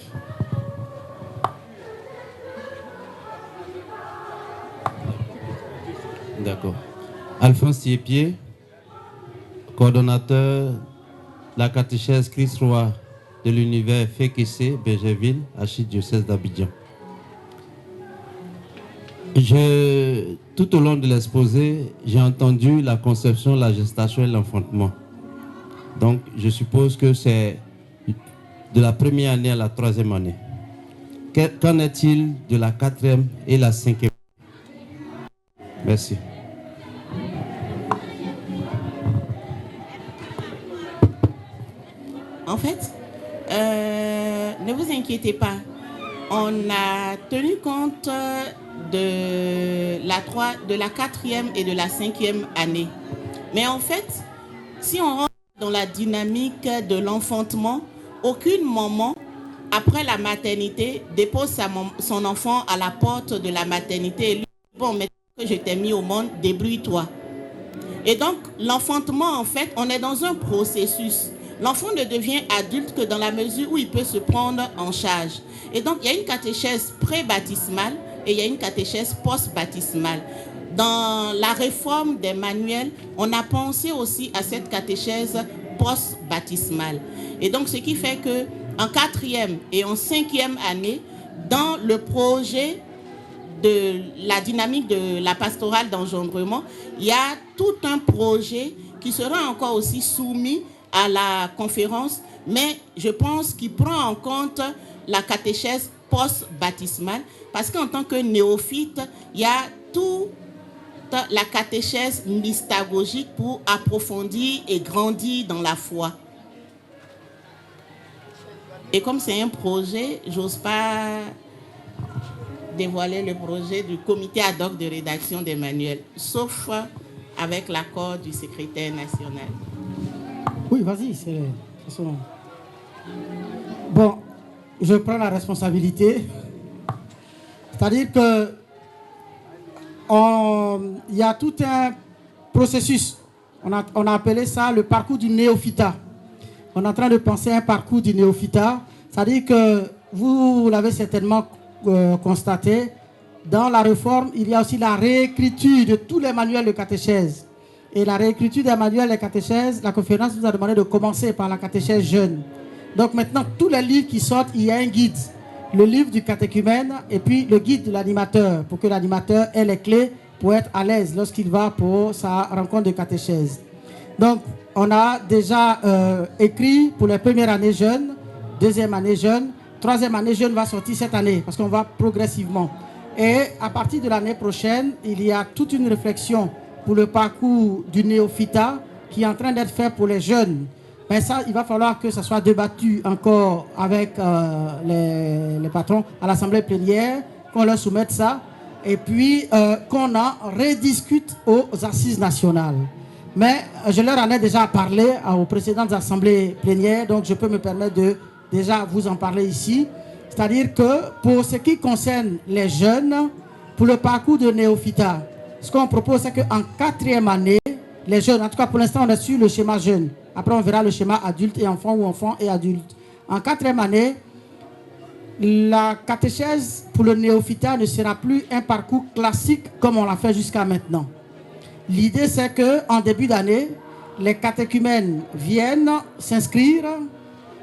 D'accord. Alphonse Thiépier, coordonnateur de la catéchèse Christ Roi de l'univers Fékessé, Bergerville, archidiocèse d'Abidjan. Tout au long de l'exposé, j'ai entendu la conception, la gestation et l'enfantement. Donc, je suppose que c'est de la première année à la troisième année. Qu'en est-il de la quatrième et la cinquième? Merci. En fait, ne vous inquiétez pas. On a tenu compte de la quatrième et de la cinquième année. Mais en fait, si on rentre dans la dynamique de l'enfantement, aucune maman, après la maternité, dépose son enfant à la porte de la maternité et lui dit « Bon, maintenant que je t'ai mis au monde, débrouille-toi ». Et donc, l'enfantement, en fait, on est dans un processus. L'enfant ne devient adulte que dans la mesure où il peut se prendre en charge. Et donc, il y a une catéchèse pré-baptismale et il y a une catéchèse post-baptismale. Dans la réforme des manuels, on a pensé aussi à cette catéchèse post-baptismale. Et donc, ce qui fait qu'en quatrième et en cinquième année, dans le projet de la dynamique de la pastorale d'engendrement, il y a tout un projet qui sera encore aussi soumis à la conférence, mais je pense qu'il prend en compte la catéchèse post-baptismale, parce qu'en tant que néophyte, il y a toute la catéchèse mystagogique pour approfondir et grandir dans la foi. Et comme c'est un projet, j'ose pas dévoiler le projet du comité ad hoc de rédaction des manuels, sauf avec l'accord du secrétaire national. Oui, vas-y, c'est son nom. Bon, je prends la responsabilité. C'est-à-dire que il y a tout un processus. On a appelé ça le parcours du néophyta. On est en train de penser à un parcours du néophyta. C'est-à-dire que vous l'avez certainement constaté, dans la réforme, il y a aussi la réécriture de tous les manuels de catéchèse. Et la réécriture des manuels de catéchèse, la conférence nous a demandé de commencer par la catéchèse jeune. Donc maintenant, tous les livres qui sortent, il y a un guide. Le livre du catéchumène et puis le guide de l'animateur, pour que l'animateur ait les clés pour être à l'aise lorsqu'il va pour sa rencontre de catéchèse. Donc, on a déjà écrit pour les premières années jeunes, deuxième année jeune, troisième année jeune va sortir cette année, parce qu'on va progressivement. Et à partir de l'année prochaine, il y a toute une réflexion pour le parcours du néophyta qui est en train d'être fait pour les jeunes. Mais ça, il va falloir que ça soit débattu encore avec les patrons à l'Assemblée plénière, qu'on leur soumette ça, et puis qu'on en rediscute aux assises nationales. Mais je leur en ai déjà parlé aux précédentes assemblées plénières, donc je peux me permettre de déjà vous en parler ici. C'est-à-dire que pour ce qui concerne les jeunes, pour le parcours de néophyta, ce qu'on propose, c'est qu'en quatrième année, les jeunes, en tout cas pour l'instant, on est sur le schéma jeune. Après, on verra le schéma adulte et enfant ou enfant et adulte. En quatrième année, la catéchèse pour le néophyta ne sera plus un parcours classique comme on l'a fait jusqu'à maintenant. L'idée, c'est qu'en début d'année, les catéchumènes viennent s'inscrire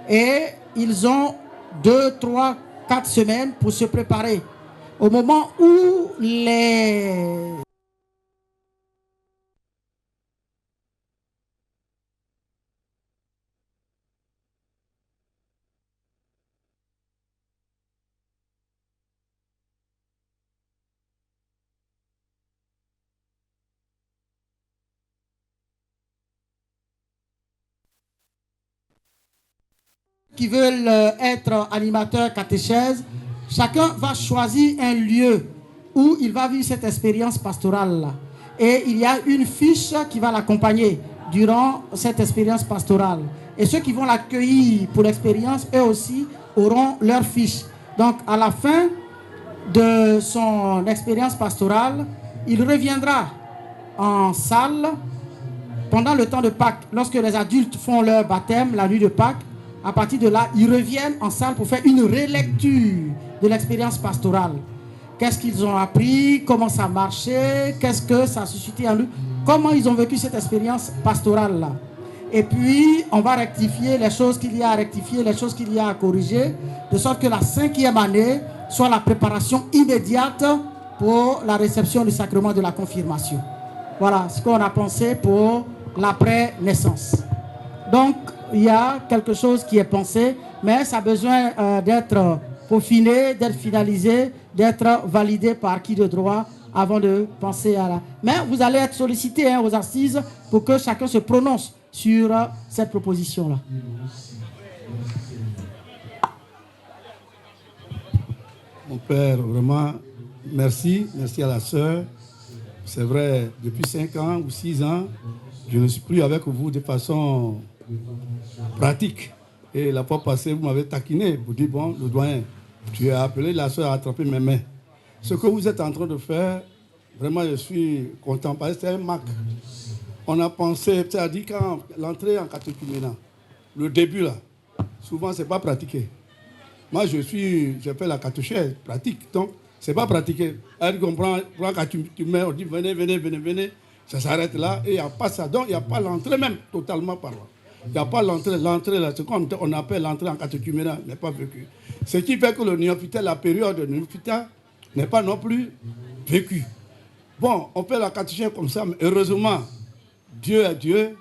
et ils ont 2, 3, 4 semaines pour se préparer. Au moment où les qui veulent être animateurs catéchèse, chacun va choisir un lieu où il va vivre cette expérience pastorale-là. Et il y a une fiche qui va l'accompagner durant cette expérience pastorale. Et ceux qui vont l'accueillir pour l'expérience, eux aussi, auront leur fiche. Donc, à la fin de son expérience pastorale, il reviendra en salle pendant le temps de Pâques. Lorsque les adultes font leur baptême, la nuit de Pâques, à partir de là, ils reviennent en salle pour faire une relecture de l'expérience pastorale. qu'est-ce qu'ils ont appris, comment ça marchait, qu'est-ce que ça a suscité en eux, comment ils ont vécu cette expérience pastorale-là. Et puis, on va rectifier les choses qu'il y a à rectifier, les choses qu'il y a à corriger, de sorte que la 5e année soit la préparation immédiate pour la réception du sacrement de la confirmation. Voilà ce qu'on a pensé pour l'après-naissance. Donc, il y a quelque chose qui est pensé, mais ça a besoin d'être peaufiné, d'être finalisé, d'être validé par qui de droit avant de penser à la... Mais vous allez être sollicité aux assises pour que chacun se prononce sur cette proposition-là. Mon père, vraiment, merci à la sœur. C'est vrai, depuis 5 ans ou 6 ans, je ne suis plus avec vous de façon pratique. Et la fois passée, vous m'avez taquiné. Vous dites, bon, le doyen, tu as appelé la sœur à attraper mes mains. Ce que vous êtes en train de faire, vraiment, je suis content parce que c'est un marque. On a pensé, c'est-à-dire quand l'entrée en catéchuménat, le début là, souvent c'est pas pratiqué. Moi j'ai fait la catéchèse pratique, donc c'est pas pratiqué. Elle comprend, quand tu mets, on dit venez, ça s'arrête là et il n'y a pas ça. Donc il n'y a pas l'entrée même totalement par là. Il n'y a pas l'entrée là, ce qu'on appelle l'entrée en catéchuménat n'est pas vécu. Ce qui fait que le néophytat, la période de néophytat n'est pas non plus vécue. Bon, on fait la catéchèse comme ça, mais heureusement, Dieu est Dieu,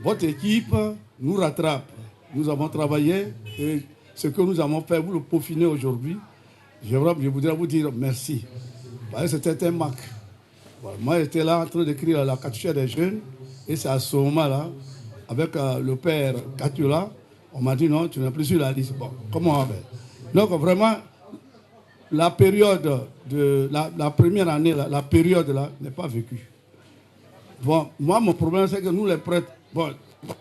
votre équipe nous rattrape. Nous avons travaillé et ce que nous avons fait, vous le peaufinez aujourd'hui. Je voudrais vous dire merci. C'était un marque. Voilà. Moi, j'étais là en train d'écrire la catéchèse des jeunes et c'est à ce moment-là, avec le père Katula, on m'a dit non, tu n'es plus sur la liste. Bon, comment on fait? Donc vraiment, la période de la première année, la période là n'est pas vécue. Bon, moi, mon problème, c'est que nous, les prêtres, bon,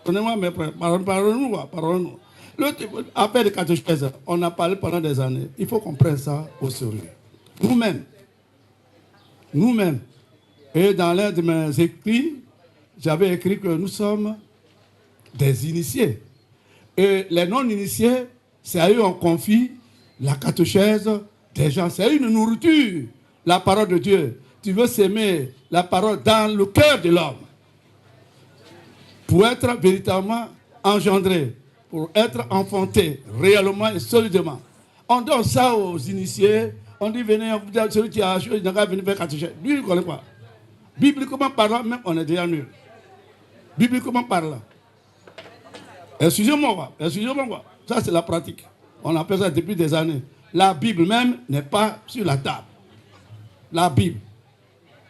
prenez-moi mes prêtres, parlons-nous. Après les catéchèses, on a parlé pendant des années. Il faut qu'on prenne ça au sérieux. Nous-mêmes. Et dans l'un de mes écrits, j'avais écrit que nous sommes des initiés. Et les non-initiés, c'est à eux qu'on confie la catéchèse des gens. C'est une nourriture, la parole de Dieu. Tu veux s'aimer la parole dans le cœur de l'homme pour être véritablement engendré, pour être enfanté réellement et solidement. On donne ça aux initiés, on dit venez, celui qui a acheté, il n'a qu'à venir faire catéchèse. Lui, il ne connaît pas. Bibliquement parlant, même on est déjà nul. Bibliquement parlant. Excusez-moi, ça c'est la pratique. On appelle ça depuis des années. La Bible même n'est pas sur la table. La Bible.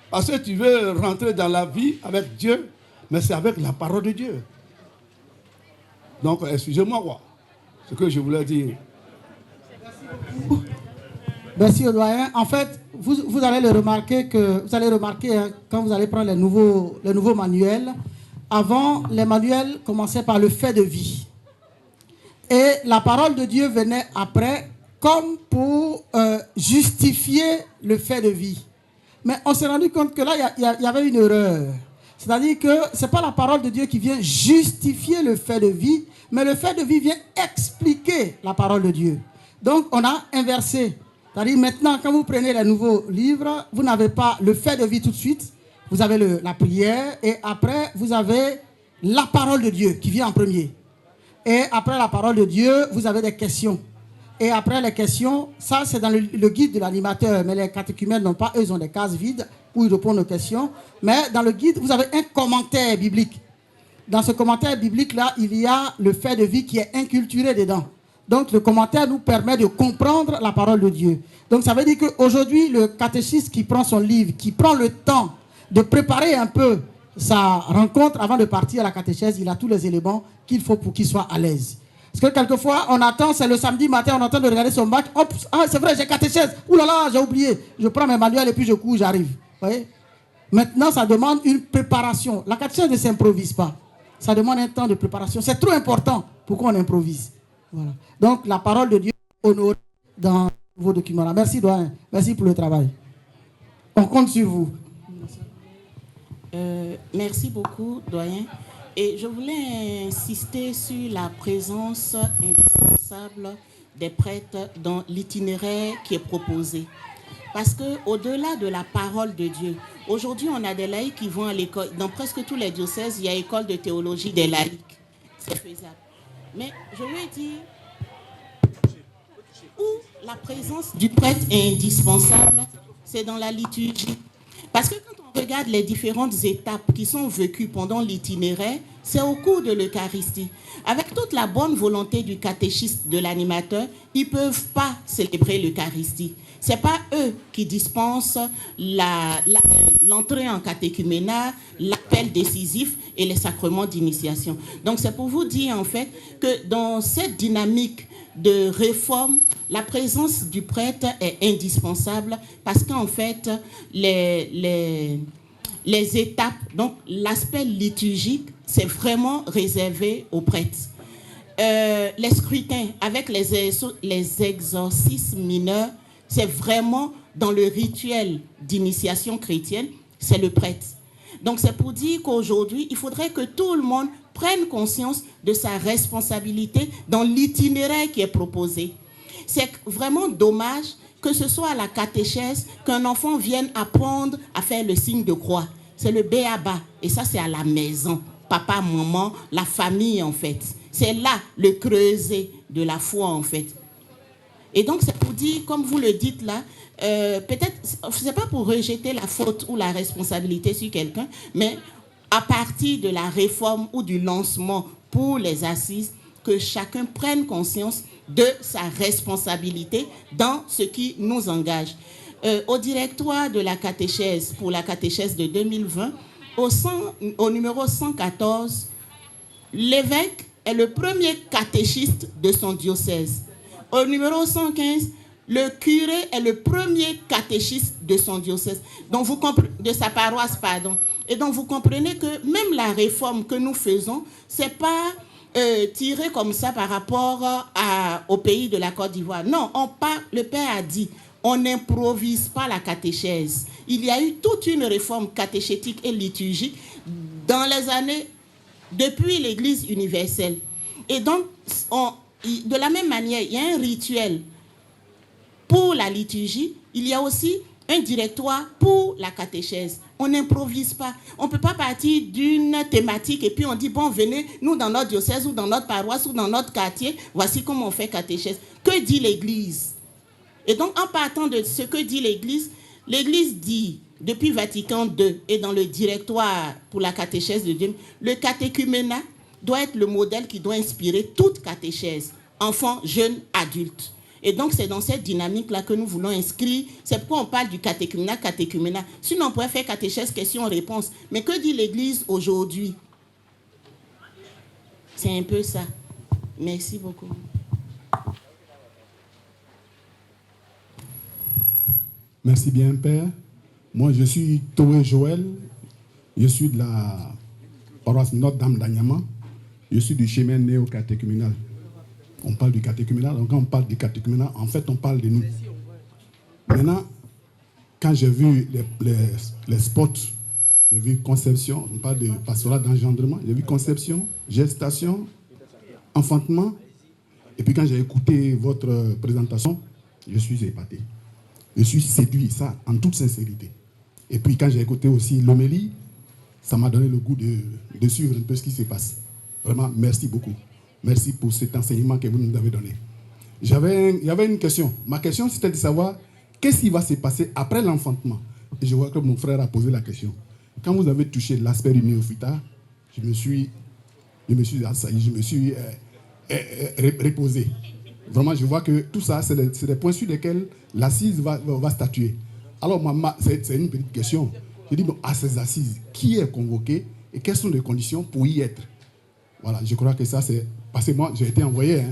Parce que tu veux rentrer dans la vie avec Dieu, mais c'est avec la parole de Dieu. Donc, excusez-moi, ce que je voulais dire. Merci au doyen. En fait, vous allez remarquer quand vous allez prendre les nouveaux manuels. Avant, les manuels commençaient par le fait de vie. Et la parole de Dieu venait après comme pour justifier le fait de vie. Mais on s'est rendu compte que là, il y avait une erreur. C'est-à-dire que ce n'est pas la parole de Dieu qui vient justifier le fait de vie, mais le fait de vie vient expliquer la parole de Dieu. Donc, on a inversé. C'est-à-dire maintenant, quand vous prenez les nouveaux livres, vous n'avez pas le fait de vie tout de suite. Vous avez la prière et après, vous avez la parole de Dieu qui vient en premier. Et après la parole de Dieu, vous avez des questions. Et après les questions, ça c'est dans le guide de l'animateur, mais les catéchumènes n'ont pas, eux ils ont des cases vides où ils répondent aux questions. Mais dans le guide, vous avez un commentaire biblique. Dans ce commentaire biblique-là, il y a le fait de vie qui est inculturé dedans. Donc le commentaire nous permet de comprendre la parole de Dieu. Donc ça veut dire qu'aujourd'hui, le catéchiste qui prend son livre, qui prend le temps de préparer un peu sa rencontre avant de partir à la catéchèse, il a tous les éléments qu'il faut pour qu'il soit à l'aise. Parce que quelquefois, on attend, c'est le samedi matin, on attend de regarder son match. Hop, ah, c'est vrai, j'ai catéchèse. Ouh là là, j'ai oublié. Je prends mes manuels et puis je cours, j'arrive. Vous voyez? Maintenant, ça demande une préparation. La catéchèse ne s'improvise pas. Ça demande un temps de préparation. C'est trop important pour qu'on improvise. Voilà. Donc, la parole de Dieu est honorée dans vos documents. Merci, doyen. Merci pour le travail. On compte sur vous. Merci beaucoup, doyen. Et je voulais insister sur la présence indispensable des prêtres dans l'itinéraire qui est proposé. Parce qu'au-delà de la parole de Dieu, aujourd'hui, on a des laïcs qui vont à l'école. Dans presque tous les diocèses, il y a école de théologie des laïcs. C'est faisable. Mais je veux dire, où la présence du prêtre est indispensable, c'est dans la liturgie. Parce que quand on regarde les différentes étapes qui sont vécues pendant l'itinéraire, c'est au cours de l'Eucharistie. Avec toute la bonne volonté du catéchiste, de l'animateur, ils ne peuvent pas célébrer l'Eucharistie. Ce n'est pas eux qui dispensent l'entrée en catéchuménat, l'appel décisif et les sacrements d'initiation. Donc c'est pour vous dire en fait que dans cette dynamique de réforme, la présence du prêtre est indispensable parce qu'en fait, les étapes, donc l'aspect liturgique, c'est vraiment réservé aux prêtres. Les scrutins avec les exorcismes mineurs, c'est vraiment dans le rituel d'initiation chrétienne, c'est le prêtre. Donc c'est pour dire qu'aujourd'hui, il faudrait que tout le monde prenne conscience de sa responsabilité dans l'itinéraire qui est proposé. C'est vraiment dommage que ce soit à la catéchèse qu'un enfant vienne apprendre à faire le signe de croix. C'est le b.a.-ba. Et ça, c'est à la maison. Papa, maman, la famille, en fait. C'est là le creuset de la foi, en fait. Et donc, c'est pour dire, comme vous le dites là, peut-être, ce n'est pas pour rejeter la faute ou la responsabilité sur quelqu'un, mais à partir de la réforme ou du lancement pour les assises, que chacun prenne conscience de sa responsabilité dans ce qui nous engage. Au directoire de la catéchèse, pour la catéchèse de 2020, au numéro 114, l'évêque est le premier catéchiste de son diocèse. Au numéro 115, le curé est le premier catéchiste de son diocèse, donc de sa paroisse, pardon. Et donc vous comprenez que même la réforme que nous faisons, c'est pas tiré comme ça par rapport au pays de la Côte d'Ivoire. Non, le Père a dit, on n'improvise pas la catéchèse. Il y a eu toute une réforme catéchétique et liturgique dans les années depuis l'Église universelle. Et donc, de la même manière, il y a un rituel pour la liturgie, il y a aussi un directoire pour la catéchèse. On n'improvise pas. On ne peut pas partir d'une thématique et puis on dit, bon, venez, nous, dans notre diocèse ou dans notre paroisse ou dans notre quartier, voici comment on fait catéchèse. Que dit l'Église? Et donc, en partant de ce que dit l'Église dit, depuis Vatican II et dans le directoire pour la catéchèse de Dieu, le catéchuménat doit être le modèle qui doit inspirer toute catéchèse, enfants, jeunes, adultes. Et donc, c'est dans cette dynamique-là que nous voulons inscrire. C'est pourquoi on parle du catéchuménat. Sinon, on pourrait faire catéchèse, question-réponse. Mais que dit l'Église aujourd'hui? C'est un peu ça. Merci beaucoup. Merci bien, Père. Moi, je suis Toé Joël. Je suis de la paroisse Notre-Dame d'Anyama. Je suis du chemin néo-catéchuménal. On parle du catéchuménat, donc quand on parle du catéchuménat, en fait, on parle de nous. Maintenant, quand j'ai vu les spots, j'ai vu conception, on parle de pastorat d'engendrement, j'ai vu conception, gestation, enfantement, et puis quand j'ai écouté votre présentation, je suis épaté. Je suis séduit, ça, en toute sincérité. Et puis quand j'ai écouté aussi l'homélie, ça m'a donné le goût de suivre un peu ce qui se passe. Vraiment, merci beaucoup. Merci pour cet enseignement que vous nous avez donné. Il y avait une question. Ma question, c'était de savoir qu'est-ce qui va se passer après l'enfantement. Et je vois que mon frère a posé la question. Quand vous avez touché l'aspect du néophyta, je me suis reposé. Vraiment, je vois que tout ça, c'est des points sur lesquels l'assise va statuer. Alors, maman, c'est une petite question. Je dis, bon, à ces assises, qui est convoqué et quelles sont les conditions pour y être? Voilà, je crois que ça, c'est... Parce que moi, j'ai été envoyé.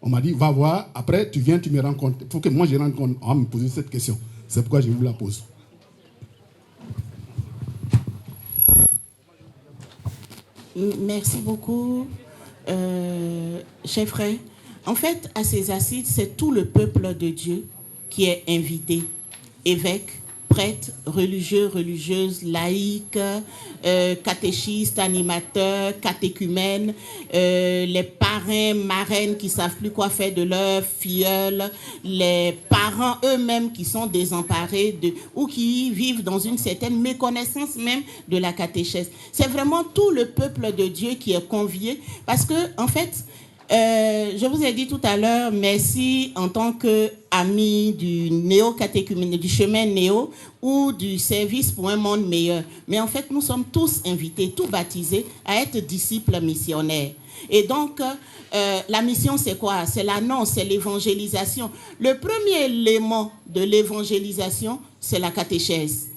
On m'a dit, va voir, après, tu viens, tu me rencontres. Il faut que moi, je rencontre. On va me poser cette question. C'est pourquoi je vous la pose. Merci beaucoup, cher frère. En fait, à ces assises, c'est tout le peuple de Dieu qui est invité. Évêques, prêtres, religieux, religieuses, laïcs, catéchistes, animateurs, catéchumènes, les parents, marrains, marraines qui ne savent plus quoi faire de leurs filleuls, les parents eux-mêmes qui sont désemparés ou qui vivent dans une certaine méconnaissance même de la catéchèse. C'est vraiment tout le peuple de Dieu qui est convié parce que, en fait, je vous ai dit tout à l'heure, merci en tant qu'ami du néo-catéchumène, du chemin néo ou du service pour un monde meilleur. Mais en fait, nous sommes tous invités, tous baptisés à être disciples missionnaires. Et donc, la mission, c'est quoi? C'est l'annonce, c'est l'évangélisation. Le premier élément de l'évangélisation, c'est la catéchèse.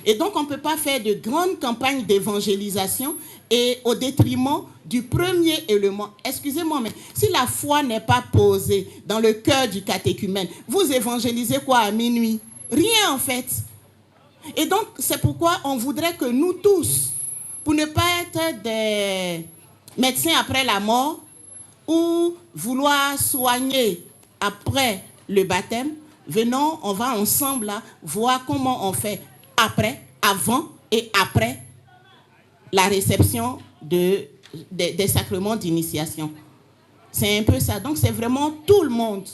Et donc, on ne peut pas faire de grandes campagnes d'évangélisation et au détriment du premier élément. Excusez-moi, mais si la foi n'est pas posée dans le cœur du catéchumène, vous évangélisez quoi à minuit? Rien, en fait. Et donc, c'est pourquoi on voudrait que nous tous, pour ne pas être des médecins après la mort ou vouloir soigner après le baptême, venons, on va ensemble là, voir comment on fait après, avant et après la réception des sacrements d'initiation. C'est un peu ça. Donc, c'est vraiment tout le monde,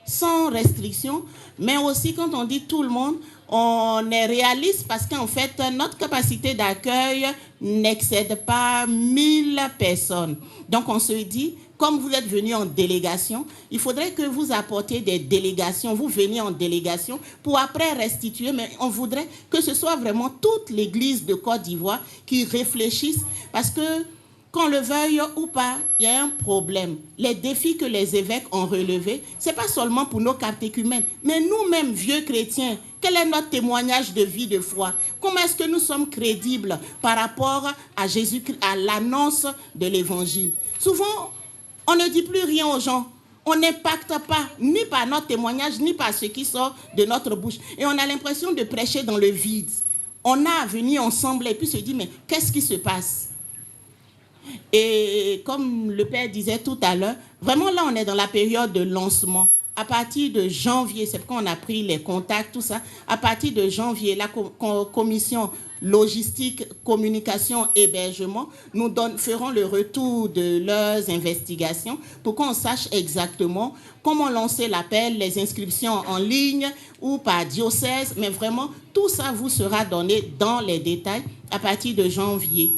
sans restriction. Mais aussi, quand on dit tout le monde, on est réaliste parce qu'en fait, notre capacité d'accueil n'excède pas 1000 personnes. Donc, on se dit, comme vous êtes venus en délégation, il faudrait que vous apportiez des délégations. Vous veniez en délégation pour après restituer. Mais on voudrait que ce soit vraiment toute l'Église de Côte d'Ivoire qui réfléchisse parce que, qu'on le veuille ou pas, il y a un problème. Les défis que les évêques ont relevés, ce n'est pas seulement pour nos catéchumènes, mais nous-mêmes, vieux chrétiens, quel est notre témoignage de vie, de foi? Comment est-ce que nous sommes crédibles par rapport à Jésus-Christ, à l'annonce de l'Évangile? Souvent, on ne dit plus rien aux gens. On n'impacte pas, ni par notre témoignage, ni par ce qui sort de notre bouche. Et on a l'impression de prêcher dans le vide. On a à venir ensemble et puis se dire, mais qu'est-ce qui se passe? Et comme le Père disait tout à l'heure, vraiment là, on est dans la période de lancement. À partir de janvier, c'est pourquoi on a pris les contacts, tout ça. À partir de janvier, la commission logistique, communication, hébergement, nous ferons le retour de leurs investigations pour qu'on sache exactement comment lancer l'appel, les inscriptions en ligne ou par diocèse. Mais vraiment, tout ça vous sera donné dans les détails à partir de janvier.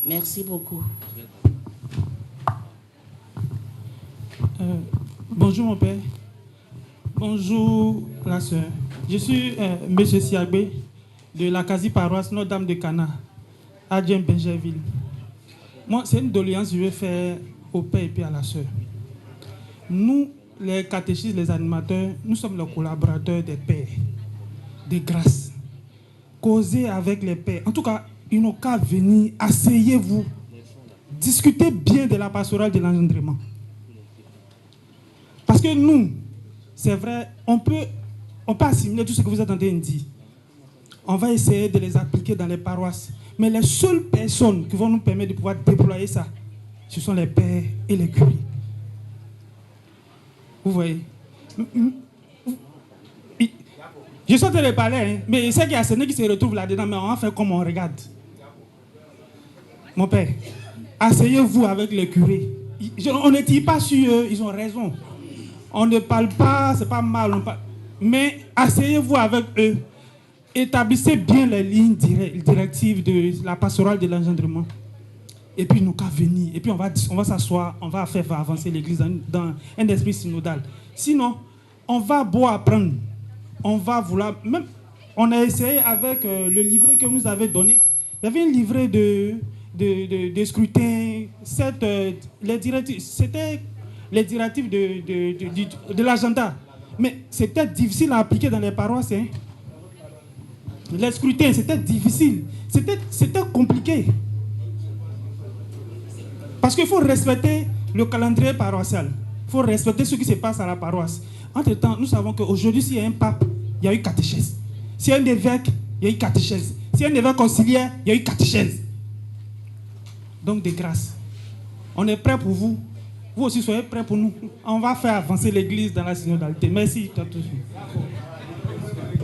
Merci beaucoup. Bonjour mon père. Bonjour la sœur. Je suis M. Siagbé de la quasi-paroisse Notre-Dame de Cana, à Djem-Benjerville. Moi, c'est une doléance que je vais faire au père et puis à la sœur. Nous, les catéchistes, les animateurs, nous sommes les collaborateurs des pères, de grâce. Causez avec les pères. En tout cas, ils n'ont qu'à venir, asseyez-vous, discutez bien de la pastorale de l'engendrement. Parce que nous, c'est vrai, on peut assimiler tout ce que vous êtes en train de dire. On va essayer de les appliquer dans les paroisses. Mais les seules personnes qui vont nous permettre de pouvoir déployer ça, ce sont les pères et les curés. Vous voyez? Je suis en train de parler, hein, mais c'est qu'il y a certains qui se retrouvent là-dedans, mais on va faire comme on regarde. Mon père, asseyez-vous avec les curés. On ne tire pas sur eux, ils ont raison. On ne parle pas, c'est pas mal, mais asseyez-vous avec eux. Établissez bien les lignes directives de la pastorale de l'engendrement. Et puis nous qu'à venir. Et puis on va s'asseoir, on va faire avancer l'église dans un esprit synodal. Sinon, on va beau apprendre. On va vouloir... Même, on a essayé avec le livret que vous nous avez donné. Il y avait un livret de scrutin. C'était les directives de l'agenda. Mais c'était difficile à appliquer dans les paroisses. Hein. Les scrutins, c'était difficile. C'était compliqué. Parce qu'il faut respecter le calendrier paroissial. Il faut respecter ce qui se passe à la paroisse. Entre-temps, nous savons qu'aujourd'hui, s'il y a un pape, il y a eu catéchèse. S'il y a un évêque, il y a eu catéchèse. S'il y a un évêque conciliaire, il y a eu catéchèse. Donc, de grâce. On est prêts pour vous. Vous aussi, soyez prêts pour nous. On va faire avancer l'église dans la synodalité. Merci.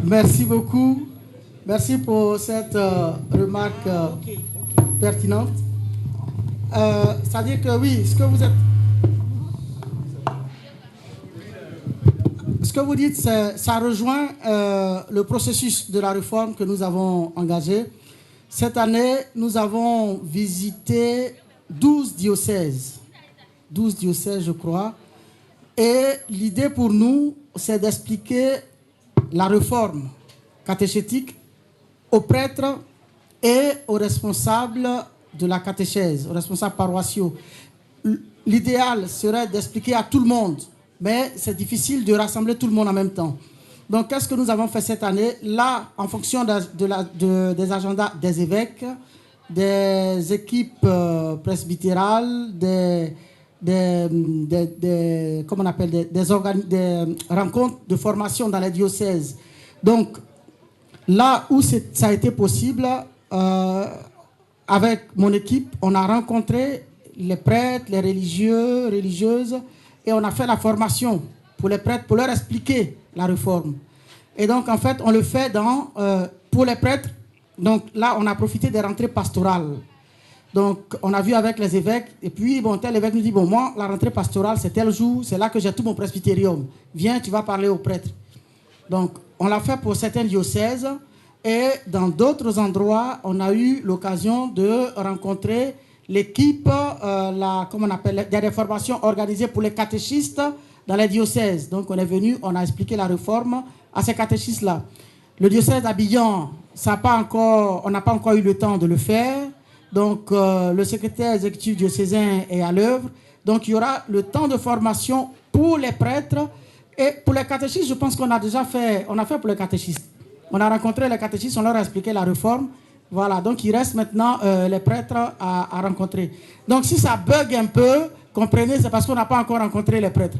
Merci beaucoup. Merci pour cette remarque pertinente. C'est-à-dire que oui, ce que vous êtes ce que vous dites, ça rejoint le processus de la réforme que nous avons engagé. Cette année, nous avons visité 12 diocèses. 12 diocèses, je crois. Et l'idée pour nous, c'est d'expliquer la réforme catéchétique aux prêtres et aux responsables de la catéchèse, aux responsables paroissiaux. L'idéal serait d'expliquer à tout le monde, mais c'est difficile de rassembler tout le monde en même temps. Donc, qu'est-ce que nous avons fait cette année? Là, en fonction des agendas des évêques, des équipes presbytérales, des rencontres de formation dans les diocèses. Donc, là où ça a été possible, avec mon équipe, on a rencontré les prêtres, les religieux, religieuses, et on a fait la formation pour les prêtres, pour leur expliquer la réforme. Et donc, en fait, on le fait pour les prêtres. Donc là, on a profité des rentrées pastorales. Donc, on a vu avec les évêques, et puis, tel évêque nous dit, moi, la rentrée pastorale, c'est tel jour, c'est là que j'ai tout mon presbytérium. Viens, tu vas parler aux prêtres. Donc, on l'a fait pour certains diocèses, et dans d'autres endroits, on a eu l'occasion de rencontrer l'équipe, il y a des formations organisées pour les catéchistes dans les diocèses. Donc, on est venu, on a expliqué la réforme à ces catéchistes-là. Le diocèse d'Abidjan, on n'a pas encore eu le temps de le faire. Donc, le secrétaire exécutif diocésain est à l'œuvre. Donc, il y aura le temps de formation pour les prêtres. Et pour les catéchistes, je pense qu'on a déjà fait, on a fait pour les catéchistes. On a rencontré les catéchistes, on leur a expliqué la réforme. Voilà, donc il reste maintenant les prêtres à rencontrer. Donc, si ça bug un peu, comprenez, c'est parce qu'on n'a pas encore rencontré les prêtres.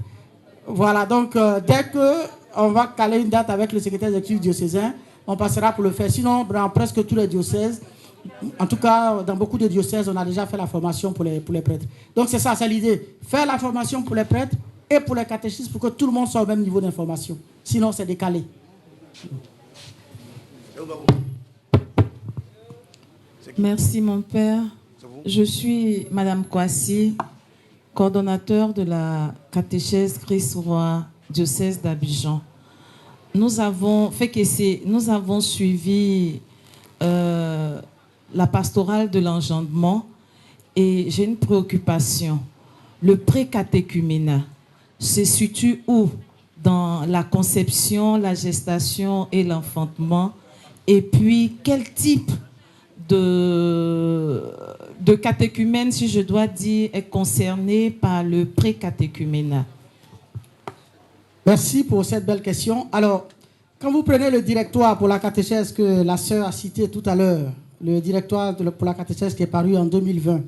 Voilà, donc dès qu'on va caler une date avec le secrétaire exécutif diocésain, on passera pour le faire. Sinon, dans presque tous les diocèses, en tout cas, dans beaucoup de diocèses, on a déjà fait la formation pour les prêtres. Donc, c'est ça, c'est l'idée. Faire la formation pour les prêtres et pour les catéchistes pour que tout le monde soit au même niveau d'information. Sinon, c'est décalé. Merci, mon père. Je suis Madame Kouassi, coordonnateur de la catéchèse Christ-Roi, diocèse d'Abidjan. Nous avons suivi la pastorale de l'engendrement et j'ai une préoccupation. Le pré-catéchuménat se situe où dans la conception, la gestation et l'enfantement? Et puis, quel type de catéchumène, si je dois dire, est concerné par le pré-catéchuménat? Merci pour cette belle question. Alors, quand vous prenez le directoire pour la catéchèse que la sœur a cité tout à l'heure, le directoire pour la catéchèse qui est paru en 2020,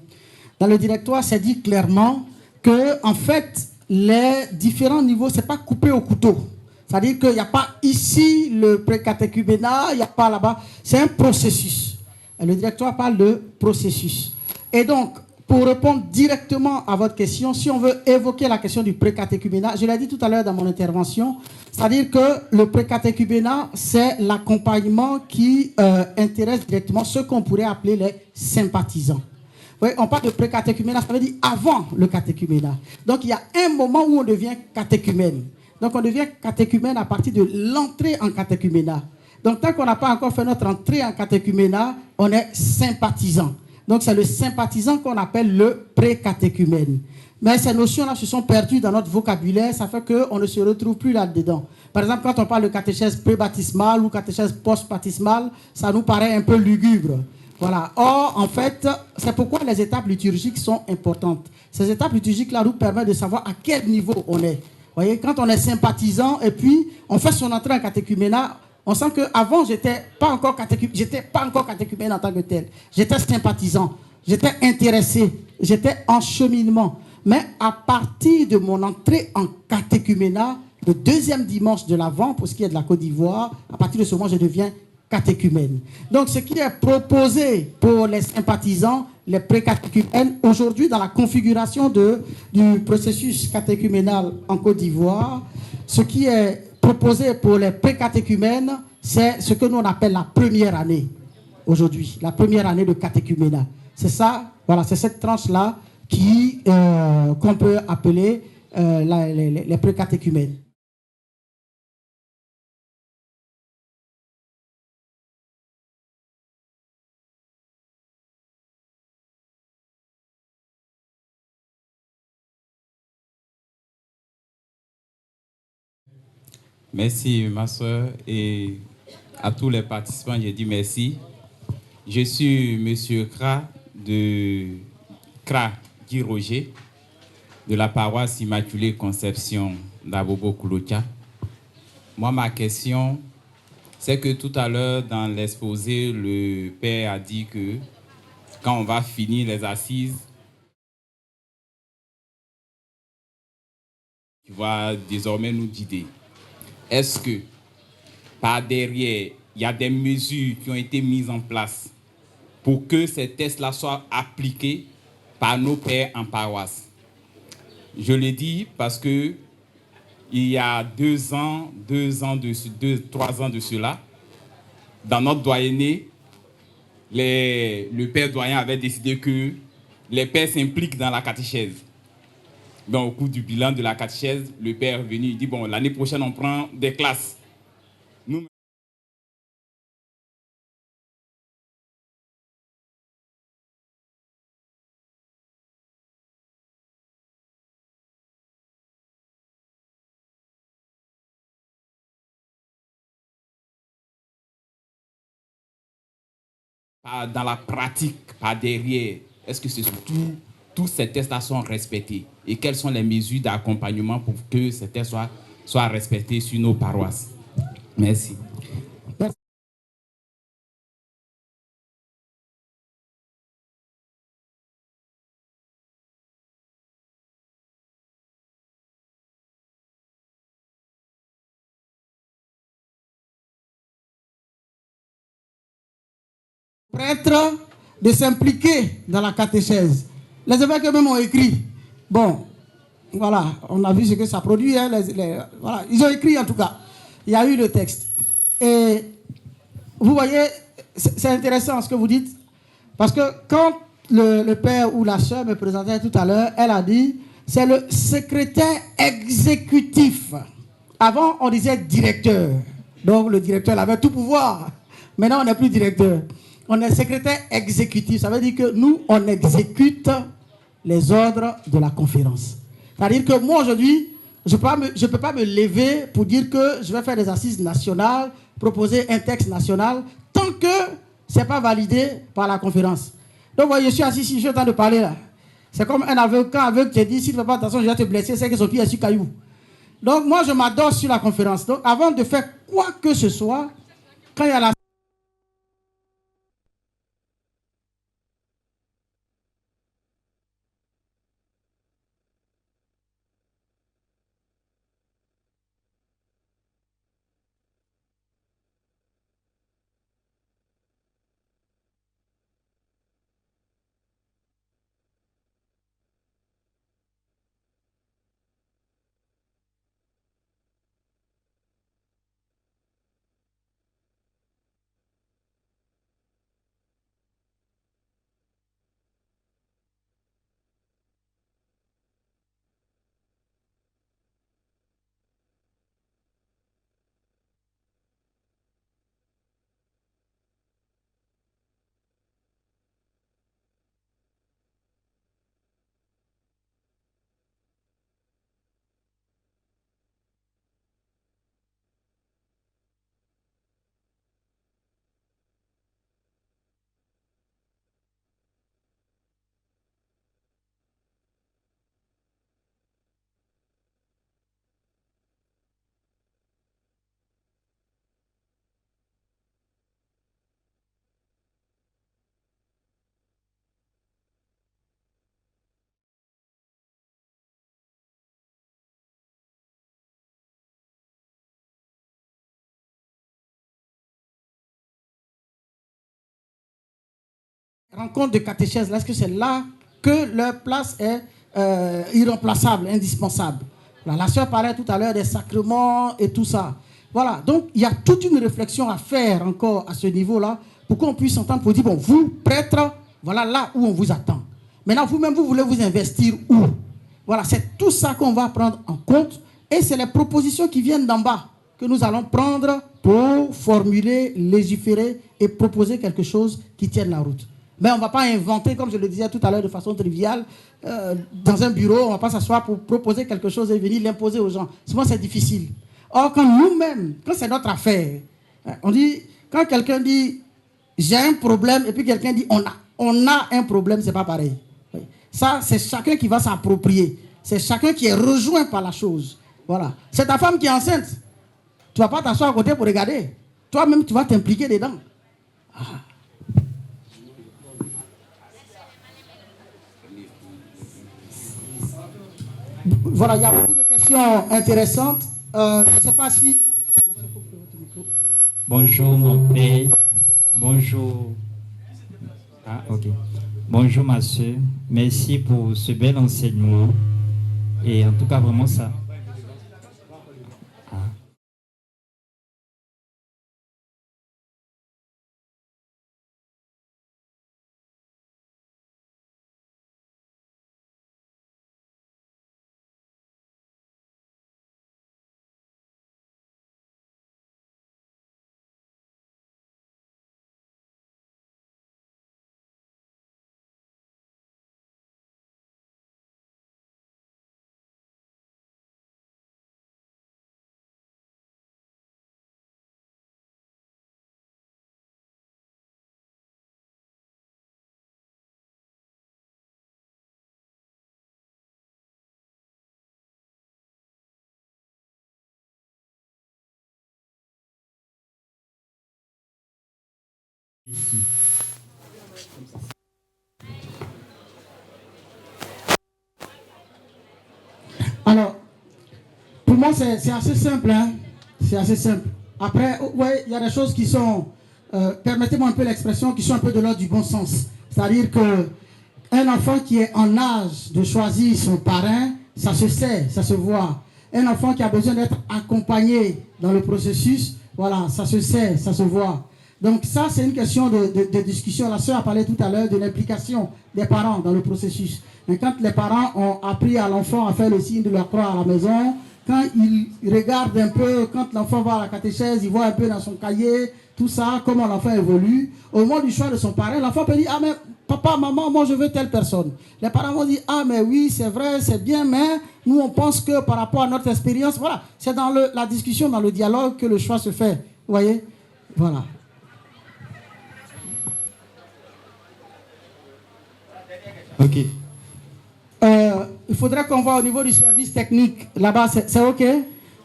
dans le directoire, c'est dit clairement que, en fait, les différents niveaux, ce n'est pas coupé au couteau. C'est-à-dire qu'il n'y a pas ici le pré-catéchuménat, il n'y a pas là-bas. C'est un processus. Et le directoire parle de processus. Et donc, pour répondre directement à votre question, si on veut évoquer la question du pré-catéchuménat, je l'ai dit tout à l'heure dans mon intervention, c'est-à-dire que le pré-catéchuménat, c'est l'accompagnement qui intéresse directement ceux qu'on pourrait appeler les sympathisants. Oui, on parle de pré-catéchuménat, ça veut dire avant le catéchuménat. Donc, il y a un moment où on devient catéchumène. Donc, on devient catéchumène à partir de l'entrée en catéchuménat. Donc, tant qu'on n'a pas encore fait notre entrée en catéchuménat, on est sympathisant. Donc, c'est le sympathisant qu'on appelle le pré-catéchumène. Mais ces notions-là se sont perdues dans notre vocabulaire, ça fait qu'on ne se retrouve plus là-dedans. Par exemple, quand on parle de catéchèse pré-baptismale ou catéchèse post-baptismale, ça nous paraît un peu lugubre. Voilà. Or, en fait, c'est pourquoi les étapes liturgiques sont importantes. Ces étapes liturgiques-là nous permettent de savoir à quel niveau on est. Vous voyez, quand on est sympathisant et puis on fait son entrée en catéchuménat, on sent qu'avant, j'étais pas encore catéchumène en tant que tel. J'étais sympathisant, j'étais intéressé, j'étais en cheminement. Mais à partir de mon entrée en catéchuménat, le deuxième dimanche de l'Avent, pour ce qui est de la Côte d'Ivoire, à partir de ce moment, je deviens catéchumène. Donc, ce qui est proposé pour les sympathisants, les pré-catéchumènes, aujourd'hui, dans la configuration du processus catéchuménal en Côte d'Ivoire, ce qui est proposé pour les pré-catéchumènes, c'est ce que nous on appelle la première année, aujourd'hui, la première année de catéchuménat. C'est ça, voilà, c'est cette tranche-là qu'on peut appeler les pré-catéchumènes. Merci, ma soeur, et à tous les participants, je dis merci. Je suis M. Kra Guy Roger, de la paroisse Immaculée Conception d'Abobo Koulotia. Moi, ma question, c'est que tout à l'heure, dans l'exposé, le Père a dit que quand on va finir les assises, tu vas désormais nous guider. Est-ce que, par derrière, il y a des mesures qui ont été mises en place pour que ces tests-là soient appliqués par nos pères en paroisse? Je le dis parce que il y a 3 ans de cela, dans notre doyenné, le père doyen avait décidé que les pères s'impliquent dans la catéchèse. Donc, au cours du bilan de la catéchèse, le père est venu, il dit, bon, l'année prochaine, on prend des classes. Nous, dans la pratique, par derrière, est-ce que c'est surtout tous ces tests-là sont respectés? Et quelles sont les mesures d'accompagnement pour que ces tests soient respectés sur nos paroisses? Merci. Prêtres de s'impliquer dans la catéchèse. Les évêques eux-mêmes ont écrit. Bon, voilà, on a vu ce que ça produit. Hein, voilà, ils ont écrit en tout cas. Il y a eu le texte. Et vous voyez, c'est intéressant ce que vous dites. Parce que quand le père ou la sœur me présentait tout à l'heure, elle a dit, c'est le secrétaire exécutif. Avant, on disait directeur. Donc, le directeur avait tout pouvoir. Maintenant, on n'est plus directeur. On est secrétaire exécutif. Ça veut dire que nous, on exécute les ordres de la conférence. C'est-à-dire que moi, aujourd'hui, je ne peux pas me lever pour dire que je vais faire des assises nationales, proposer un texte national, tant que ce n'est pas validé par la conférence. Donc, vous voyez, je suis assis ici, je suis en train de parler là. C'est comme un aveugle, quand un aveugle te dit, si tu ne fais pas attention, je vais te blesser, c'est que son pied est sur caillou. Donc, moi, je m'adore sur la conférence. Donc, avant de faire quoi que ce soit, quand il y a la rencontre de catéchèse, est-ce que c'est là que leur place est irremplaçable, indispensable? La sœur parlait tout à l'heure des sacrements et tout ça. Voilà, donc il y a toute une réflexion à faire encore à ce niveau-là pour qu'on puisse s'entendre pour dire, bon, vous, prêtres, voilà là où on vous attend. Maintenant, vous-même, vous voulez vous investir où? Voilà, c'est tout ça qu'on va prendre en compte et c'est les propositions qui viennent d'en bas que nous allons prendre pour formuler, légiférer et proposer quelque chose qui tienne la route. Mais on ne va pas inventer, comme je le disais tout à l'heure de façon triviale, dans un bureau, on ne va pas s'asseoir pour proposer quelque chose et venir l'imposer aux gens. Souvent, c'est difficile. Or, quand nous-mêmes, quand c'est notre affaire, on dit, quand quelqu'un dit j'ai un problème et puis quelqu'un dit on a un problème, c'est pas pareil. Ça, c'est chacun qui va s'approprier. C'est chacun qui est rejoint par la chose. Voilà. C'est ta femme qui est enceinte. Tu ne vas pas t'asseoir à côté pour regarder. Toi-même, tu vas t'impliquer dedans. Ah. Voilà, il y a beaucoup de questions intéressantes. Je ne sais pas si... Bonjour mon père. Bonjour. Ah, ok. Bonjour ma soeur. Merci pour ce bel enseignement. Et en tout cas, vraiment ça. Alors, pour moi, c'est assez simple. Hein? C'est assez simple. Après, ouais, il y a des choses qui sont, permettez-moi un peu l'expression, qui sont un peu de l'ordre du bon sens. C'est-à-dire qu'un enfant qui est en âge de choisir son parrain, ça se sait, ça se voit. Un enfant qui a besoin d'être accompagné dans le processus, voilà, ça se sait, ça se voit. Donc ça, c'est une question de discussion. La sœur a parlé tout à l'heure de l'implication des parents dans le processus. Mais quand les parents ont appris à l'enfant à faire le signe de la croix à la maison, quand ils regardent un peu, quand l'enfant va à la catéchèse, il voit un peu dans son cahier, tout ça, comment l'enfant évolue. Au moment du choix de son parrain, l'enfant peut dire, ah mais papa, maman, moi je veux telle personne. Les parents vont dire, ah mais oui, c'est vrai, c'est bien, mais nous on pense que par rapport à notre expérience, voilà, c'est dans la discussion, dans le dialogue que le choix se fait. Vous voyez? Voilà. Ok. Il faudrait qu'on voit au niveau du service technique. Là-bas, c'est OK?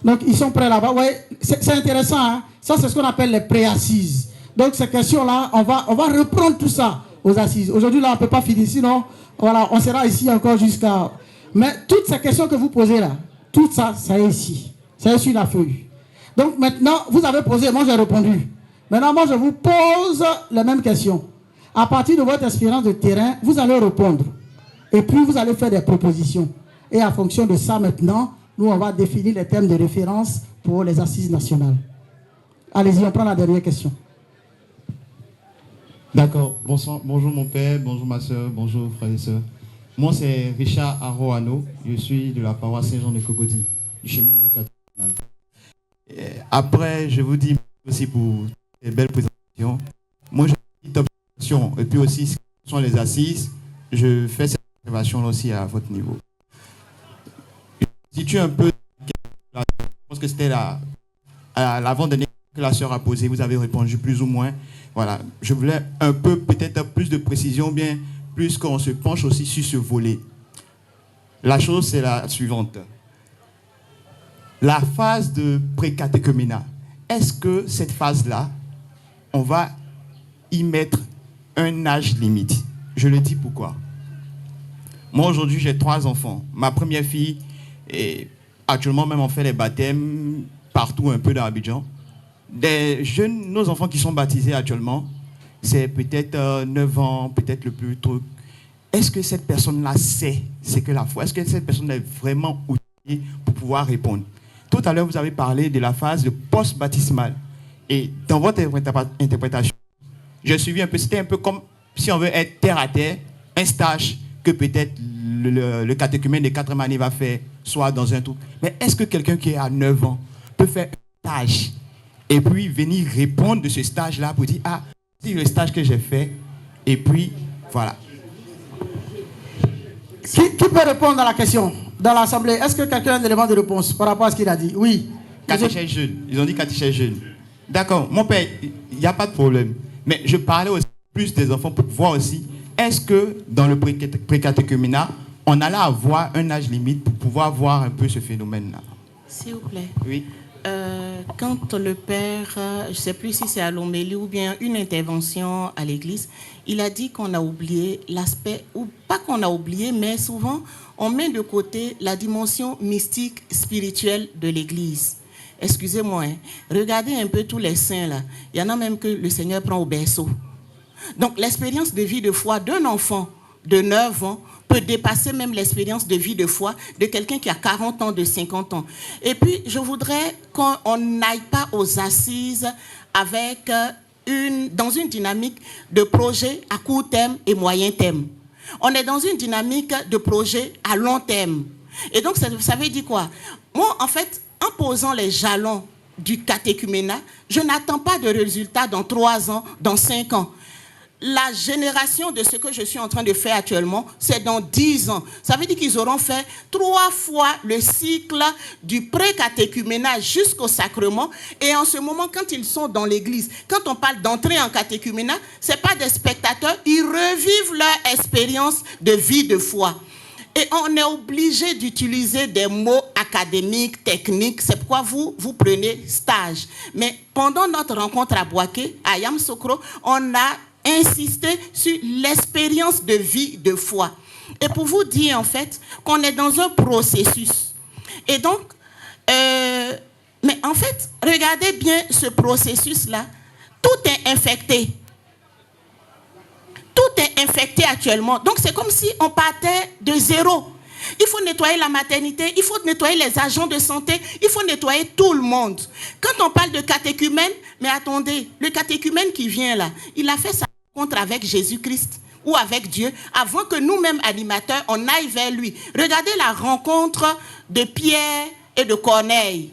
Donc, ils sont prêts là-bas. Ouais, c'est intéressant. Hein? Ça, c'est ce qu'on appelle les pré-assises. Donc, ces questions-là, on va reprendre tout ça aux assises. Aujourd'hui, là, on ne peut pas finir. Sinon, voilà, on sera ici encore jusqu'à... Mais toutes ces questions que vous posez là, tout ça, ça est ici. Ça est sur la feuille. Donc, maintenant, vous avez posé, moi, j'ai répondu. Maintenant, moi, je vous pose les mêmes questions. À partir de votre expérience de terrain, vous allez répondre. Et puis, vous allez faire des propositions. Et en fonction de ça, maintenant, nous, on va définir les thèmes de référence pour les assises nationales. Allez-y, on prend la dernière question. D'accord. Bonsoir. Bonjour mon père, bonjour ma soeur, bonjour frères et sœurs. Moi, c'est Richard Aroano. Je suis de la paroisse Saint-Jean de Cocody, du chemin de Catholique. Après, je vous dis aussi pour ces belles présentations. Moi, j'ai une petite observation. Et puis aussi, ce sont les assises. Je fais cette observation aussi à votre niveau. Je situe un peu, je pense que c'était l'avant-dernière que la sœur a posée, vous avez répondu plus ou moins. Voilà, je voulais un peu, peut-être plus de précision, bien plus qu'on se penche aussi sur ce volet. La chose, c'est la suivante. La phase de pré-catéchuménat, est-ce que cette phase-là, on va y mettre un âge limite? Je le dis pourquoi. Moi, aujourd'hui, j'ai 3 enfants. Ma première fille, et actuellement, même, on fait les baptêmes partout un peu dans Abidjan. Des jeunes, nos enfants qui sont baptisés actuellement, c'est peut-être 9 ans, peut-être le plus tôt. Est-ce que cette personne-là sait ce que la foi? Est-ce que cette personne est vraiment outillée pour pouvoir répondre? Tout à l'heure, vous avez parlé de la phase de post-baptismale. Et dans votre interprétation, j'ai suivi un peu, c'était un peu comme si on veut être terre à terre, un stage que peut-être le catéchumène de 4e année va faire, soit dans un truc. Mais est-ce que quelqu'un qui est à 9 ans peut faire un stage et puis venir répondre de ce stage-là pour dire, ah, c'est le stage que j'ai fait, et puis, voilà. Qui peut répondre à la question dans l'Assemblée? Est-ce que quelqu'un a un élément de réponse par rapport à ce qu'il a dit? Oui. Catéchèse jeune. Ils ont dit catéchèse jeune. D'accord. Mon père, il n'y a pas de problème. Mais je parlais aussi plus des enfants pour voir aussi, est-ce que dans le précatéchuménat, on allait avoir un âge limite pour pouvoir voir un peu ce phénomène-là? S'il vous plaît. Oui. Quand le père, je ne sais plus si c'est à l'homélie ou bien une intervention à l'église, il a dit qu'on a oublié l'aspect, ou pas qu'on a oublié, mais souvent on met de côté la dimension mystique, spirituelle de l'église. Excusez-moi, hein. Regardez un peu tous les saints là. Il y en a même que le Seigneur prend au berceau. Donc l'expérience de vie de foi d'un enfant de 9 ans peut dépasser même l'expérience de vie de foi de quelqu'un qui a 40 ans, de 50 ans. Et puis, je voudrais qu'on n'aille pas aux assises avec dans une dynamique de projet à court terme et moyen terme. On est dans une dynamique de projet à long terme. Et donc, ça veut dire quoi? Moi, en fait, en posant les jalons du catéchuménat, je n'attends pas de résultats dans 3 ans, dans 5 ans. La génération de ce que je suis en train de faire actuellement, c'est dans 10 ans. Ça veut dire qu'ils auront fait 3 fois le cycle du pré-catéchuménat jusqu'au sacrement. Et en ce moment, quand ils sont dans l'église, quand on parle d'entrer en catéchuménat, ce n'est pas des spectateurs, ils revivent leur expérience de vie de foi. Et on est obligé d'utiliser des mots académiques, techniques. C'est pourquoi vous prenez stage. Mais pendant notre rencontre à Boaké, à Yamoussoukro, on a insisté sur l'expérience de vie de foi. Et pour vous dire, en fait, qu'on est dans un processus. Et donc, mais en fait, regardez bien ce processus-là. Tout est infecté. Tout est infecté actuellement. Donc, c'est comme si on partait de zéro. Il faut nettoyer la maternité, il faut nettoyer les agents de santé, il faut nettoyer tout le monde. Quand on parle de catéchumène, mais attendez, le catéchumène qui vient là, il a fait sa rencontre avec Jésus-Christ ou avec Dieu avant que nous-mêmes, animateurs, on aille vers lui. Regardez la rencontre de Pierre et de Corneille.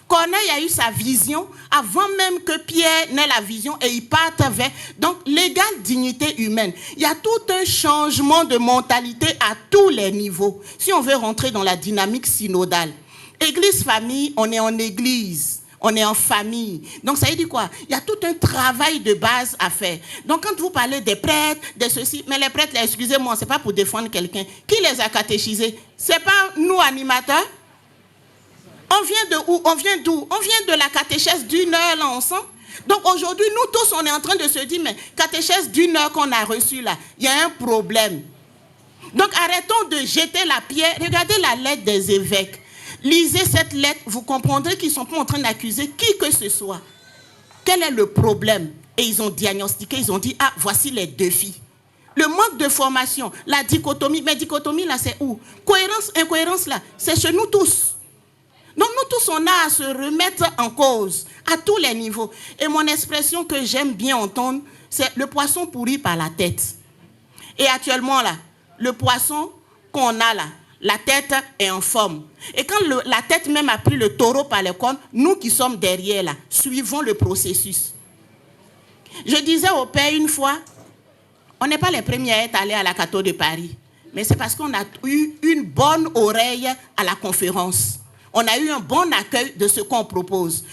Corneille a eu sa vision avant même que Pierre n'ait la vision et il parte vers... Donc, l'égale dignité humaine. Il y a tout un changement de mentalité à tous les niveaux. Si on veut rentrer dans la dynamique synodale. Église-famille, on est en église. On est en famille. Donc, ça veut dire quoi? Il y a tout un travail de base à faire. Donc, quand vous parlez des prêtres, de ceci, mais les prêtres, excusez-moi, ce n'est pas pour défendre quelqu'un. Qui les a catéchisés? Ce n'est pas nous, animateurs. On vient de où? On vient d'où? On vient de la catéchèse d'1 heure là ensemble. Donc aujourd'hui, nous tous, on est en train de se dire, mais catéchèse d'1 heure qu'on a reçue là, il y a un problème. Donc arrêtons de jeter la pierre. Regardez la lettre des évêques. Lisez cette lettre, vous comprendrez qu'ils ne sont pas en train d'accuser qui que ce soit. Quel est le problème? Et ils ont diagnostiqué, ils ont dit, ah, voici les défis. Le manque de formation, la dichotomie. Mais dichotomie là, c'est où? Cohérence, incohérence là, c'est chez nous tous. Donc nous tous, on a à se remettre en cause à tous les niveaux. Et mon expression que j'aime bien entendre, c'est le poisson pourri par la tête. Et actuellement là, le poisson qu'on a là, la tête est en forme. Et quand la tête même a pris le taureau par les cornes, nous qui sommes derrière là, suivons le processus. Je disais au père une fois, on n'est pas les premiers à être allés à la Catho de Paris. Mais c'est parce qu'on a eu une bonne oreille à la conférence. On a eu un bon accueil de ce qu'on propose.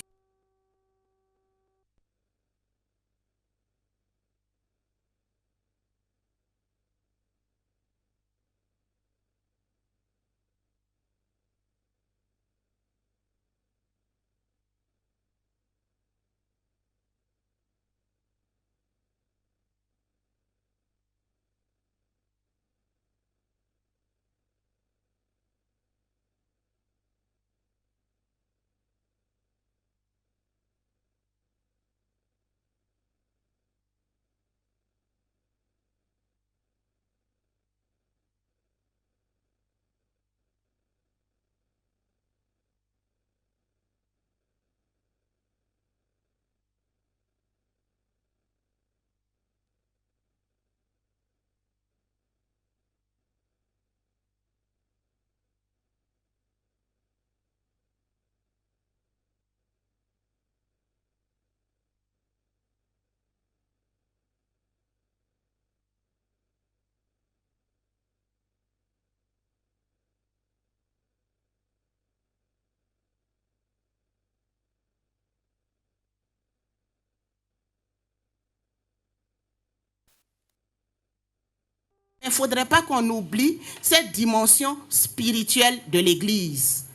ne faudrait pas qu'on oublie cette dimension spirituelle de l'Église.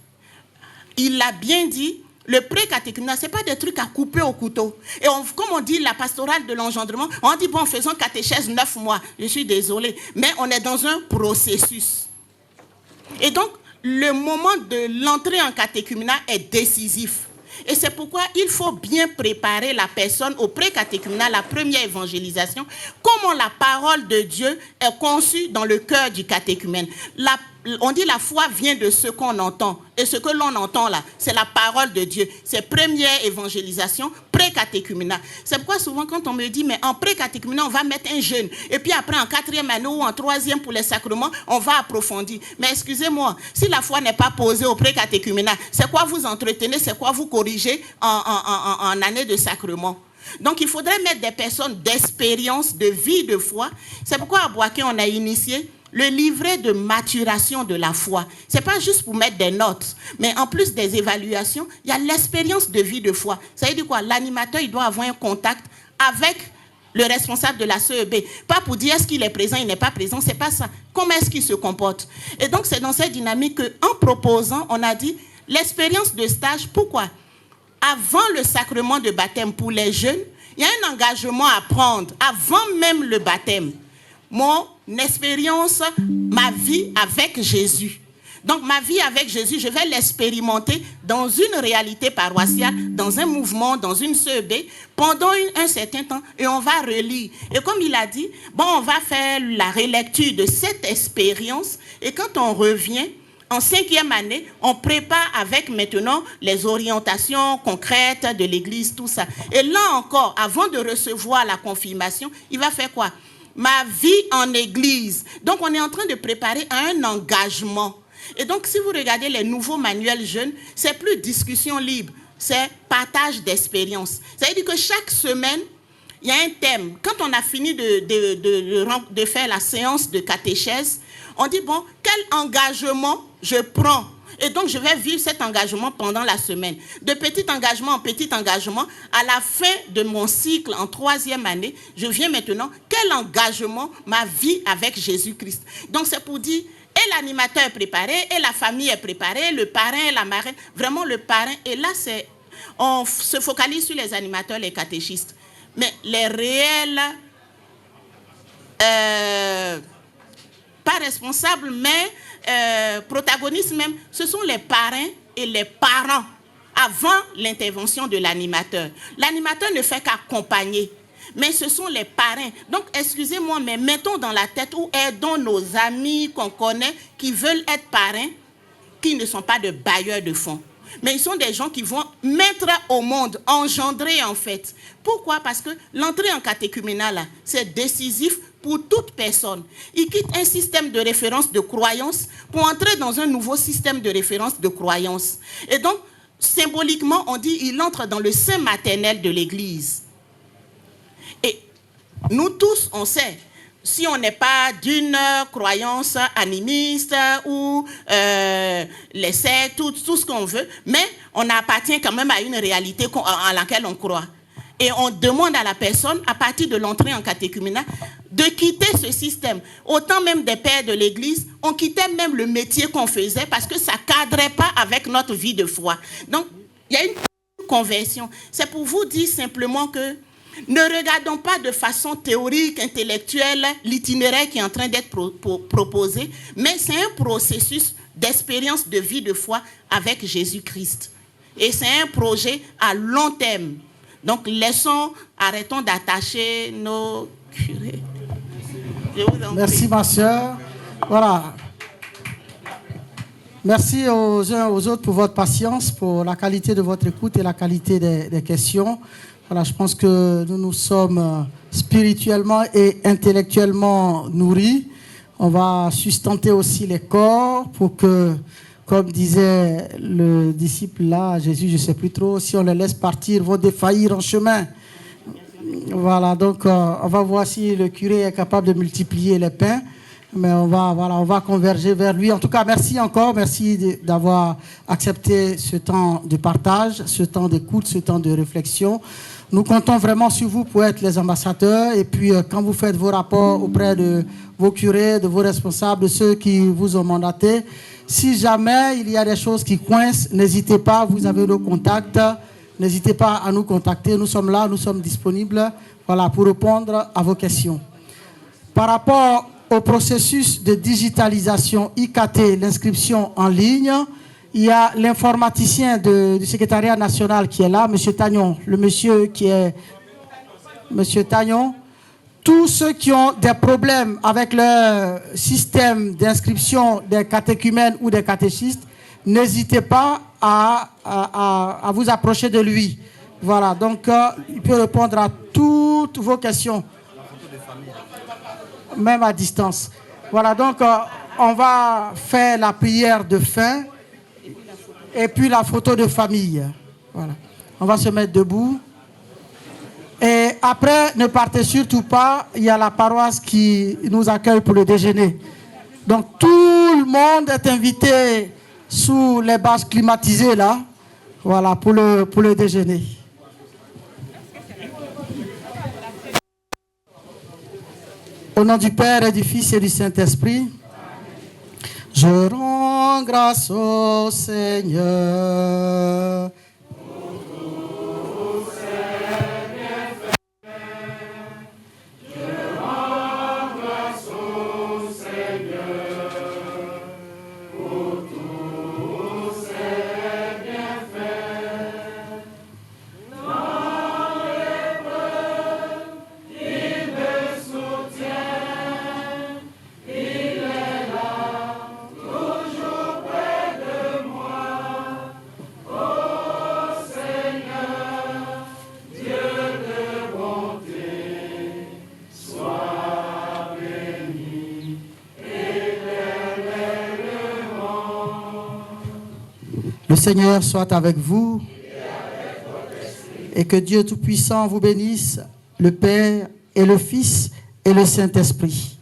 Il l'a bien dit, le pré-catéchuménat, ce n'est pas des trucs à couper au couteau. Et comme on dit la pastorale de l'engendrement, on dit, bon, faisons catéchèse 9 mois. Je suis désolée, mais on est dans un processus. Et donc, le moment de l'entrée en catéchuménat est décisif. Et c'est pourquoi il faut bien préparer la personne au pré-catéchuménat, la première évangélisation, comment la parole de Dieu est conçue dans le cœur du catéchumène. On dit la foi vient de ce qu'on entend. Et ce que l'on entend là, c'est la parole de Dieu. C'est première évangélisation, pré-catéchuménat. C'est pourquoi souvent quand on me dit, mais en pré-catéchuménat, on va mettre un jeûne. Et puis après, en 4e année ou en 3e pour les sacrements, on va approfondir. Mais excusez-moi, si la foi n'est pas posée au pré-catéchuménat, c'est quoi vous entretenez, c'est quoi vous corrigez en année de sacrement? Donc, il faudrait mettre des personnes d'expérience, de vie, de foi. C'est pourquoi à Boaké, on a initié le livret de maturation de la foi. Ce n'est pas juste pour mettre des notes, mais en plus des évaluations, il y a l'expérience de vie de foi. Ça veut dire quoi? L'animateur, il doit avoir un contact avec le responsable de la CEB. Pas pour dire est-ce qu'il est présent, il n'est pas présent, c'est pas ça. Comment est-ce qu'il se comporte? Et donc, c'est dans cette dynamique qu'en proposant, on a dit l'expérience de stage. Pourquoi? Avant le sacrement de baptême pour les jeunes, il y a un engagement à prendre avant même le baptême. Mon expérience, ma vie avec Jésus. Donc, ma vie avec Jésus, je vais l'expérimenter dans une réalité paroissiale, dans un mouvement, dans une CEB, pendant un certain temps, et on va relire. Et comme il a dit, bon, on va faire la relecture de cette expérience, et quand on revient, en 5e année, on prépare avec maintenant les orientations concrètes de l'Église, tout ça. Et là encore, avant de recevoir la confirmation, il va faire quoi? Ma vie en Église. Donc, on est en train de préparer un engagement. Et donc, si vous regardez les nouveaux manuels jeunes, c'est plus discussion libre, c'est partage d'expérience. Ça veut dire que chaque semaine, il y a un thème. Quand on a fini de faire la séance de catéchèse, on dit, bon, quel engagement je prends? Et donc, je vais vivre cet engagement pendant la semaine. De petit engagement en petit engagement, à la fin de mon cycle en 3e année, je viens maintenant, quel engagement ma vie avec Jésus-Christ? Donc, c'est pour dire, et l'animateur est préparé, et la famille est préparée, le parrain et la marraine, vraiment le parrain. Et là, on se focalise sur les animateurs, les catéchistes. Mais les réels, pas responsables, mais protagonistes même, ce sont les parrains et les parents avant l'intervention de l'animateur. L'animateur ne fait qu'accompagner, mais ce sont les parrains. Donc, excusez-moi, mais mettons dans la tête ou aidons nos amis qu'on connaît qui veulent être parrains, qui ne sont pas de bailleurs de fonds. Mais ils sont des gens qui vont mettre au monde, engendrer en fait. Pourquoi? Parce que l'entrée en catéchuménat, c'est décisif pour toute personne. Il quitte un système de référence de croyance pour entrer dans un nouveau système de référence de croyance. Et donc, symboliquement, on dit il entre dans le sein maternel de l'Église. Et nous tous, on sait, si on n'est pas d'une croyance animiste ou les sectes, tout ce qu'on veut, mais on appartient quand même à une réalité à laquelle on croit. Et on demande à la personne, à partir de l'entrée en catéchuménat, de quitter ce système. Autant même des pères de l'Église, on quittait même le métier qu'on faisait parce que ça ne cadrait pas avec notre vie de foi. Donc, il y a une conversion. C'est pour vous dire simplement que ne regardons pas de façon théorique, intellectuelle, l'itinéraire qui est en train d'être proposé, mais c'est un processus d'expérience de vie de foi avec Jésus-Christ. Et c'est un projet à long terme. Donc, arrêtons d'attacher nos curés. Merci, ma soeur. Voilà. Merci aux uns et aux autres pour votre patience, pour la qualité de votre écoute et la qualité des questions. Voilà, je pense que nous sommes spirituellement et intellectuellement nourris. On va sustenter aussi les corps pour que, comme disait le disciple là, Jésus, je ne sais plus trop, si on les laisse partir, vont défaillir en chemin. Voilà, donc on va voir si le curé est capable de multiplier les pains. Mais on va converger vers lui. En tout cas, merci encore. Merci d'avoir accepté ce temps de partage, ce temps d'écoute, ce temps de réflexion. Nous comptons vraiment sur vous pour être les ambassadeurs. Et puis, quand vous faites vos rapports auprès de vos curés, de vos responsables, de ceux qui vous ont mandaté, si jamais il y a des choses qui coincent, n'hésitez pas, vous avez nos contacts. N'hésitez pas à nous contacter. Nous sommes là, nous sommes disponibles, voilà, pour répondre à vos questions. Par rapport au processus de digitalisation IKT, l'inscription en ligne, il y a l'informaticien du secrétariat national qui est là, M. Tagnon, le monsieur qui est M. Tagnon. Tous ceux qui ont des problèmes avec le système d'inscription des catéchumènes ou des catéchistes, n'hésitez pas à vous approcher de lui. Voilà, donc il peut répondre à toutes vos questions, même à distance. Voilà, donc on va faire la prière de fin et puis la photo de famille. Voilà, on va se mettre debout. Et après, ne partez surtout pas, il y a la paroisse qui nous accueille pour le déjeuner. Donc tout le monde est invité sous les bâches climatisées là, voilà, pour le déjeuner. Au nom du Père et du Fils et du Saint-Esprit, je rends grâce au Seigneur. Le Seigneur soit avec vous et que Dieu Tout-Puissant vous bénisse, le Père et le Fils et le Saint-Esprit.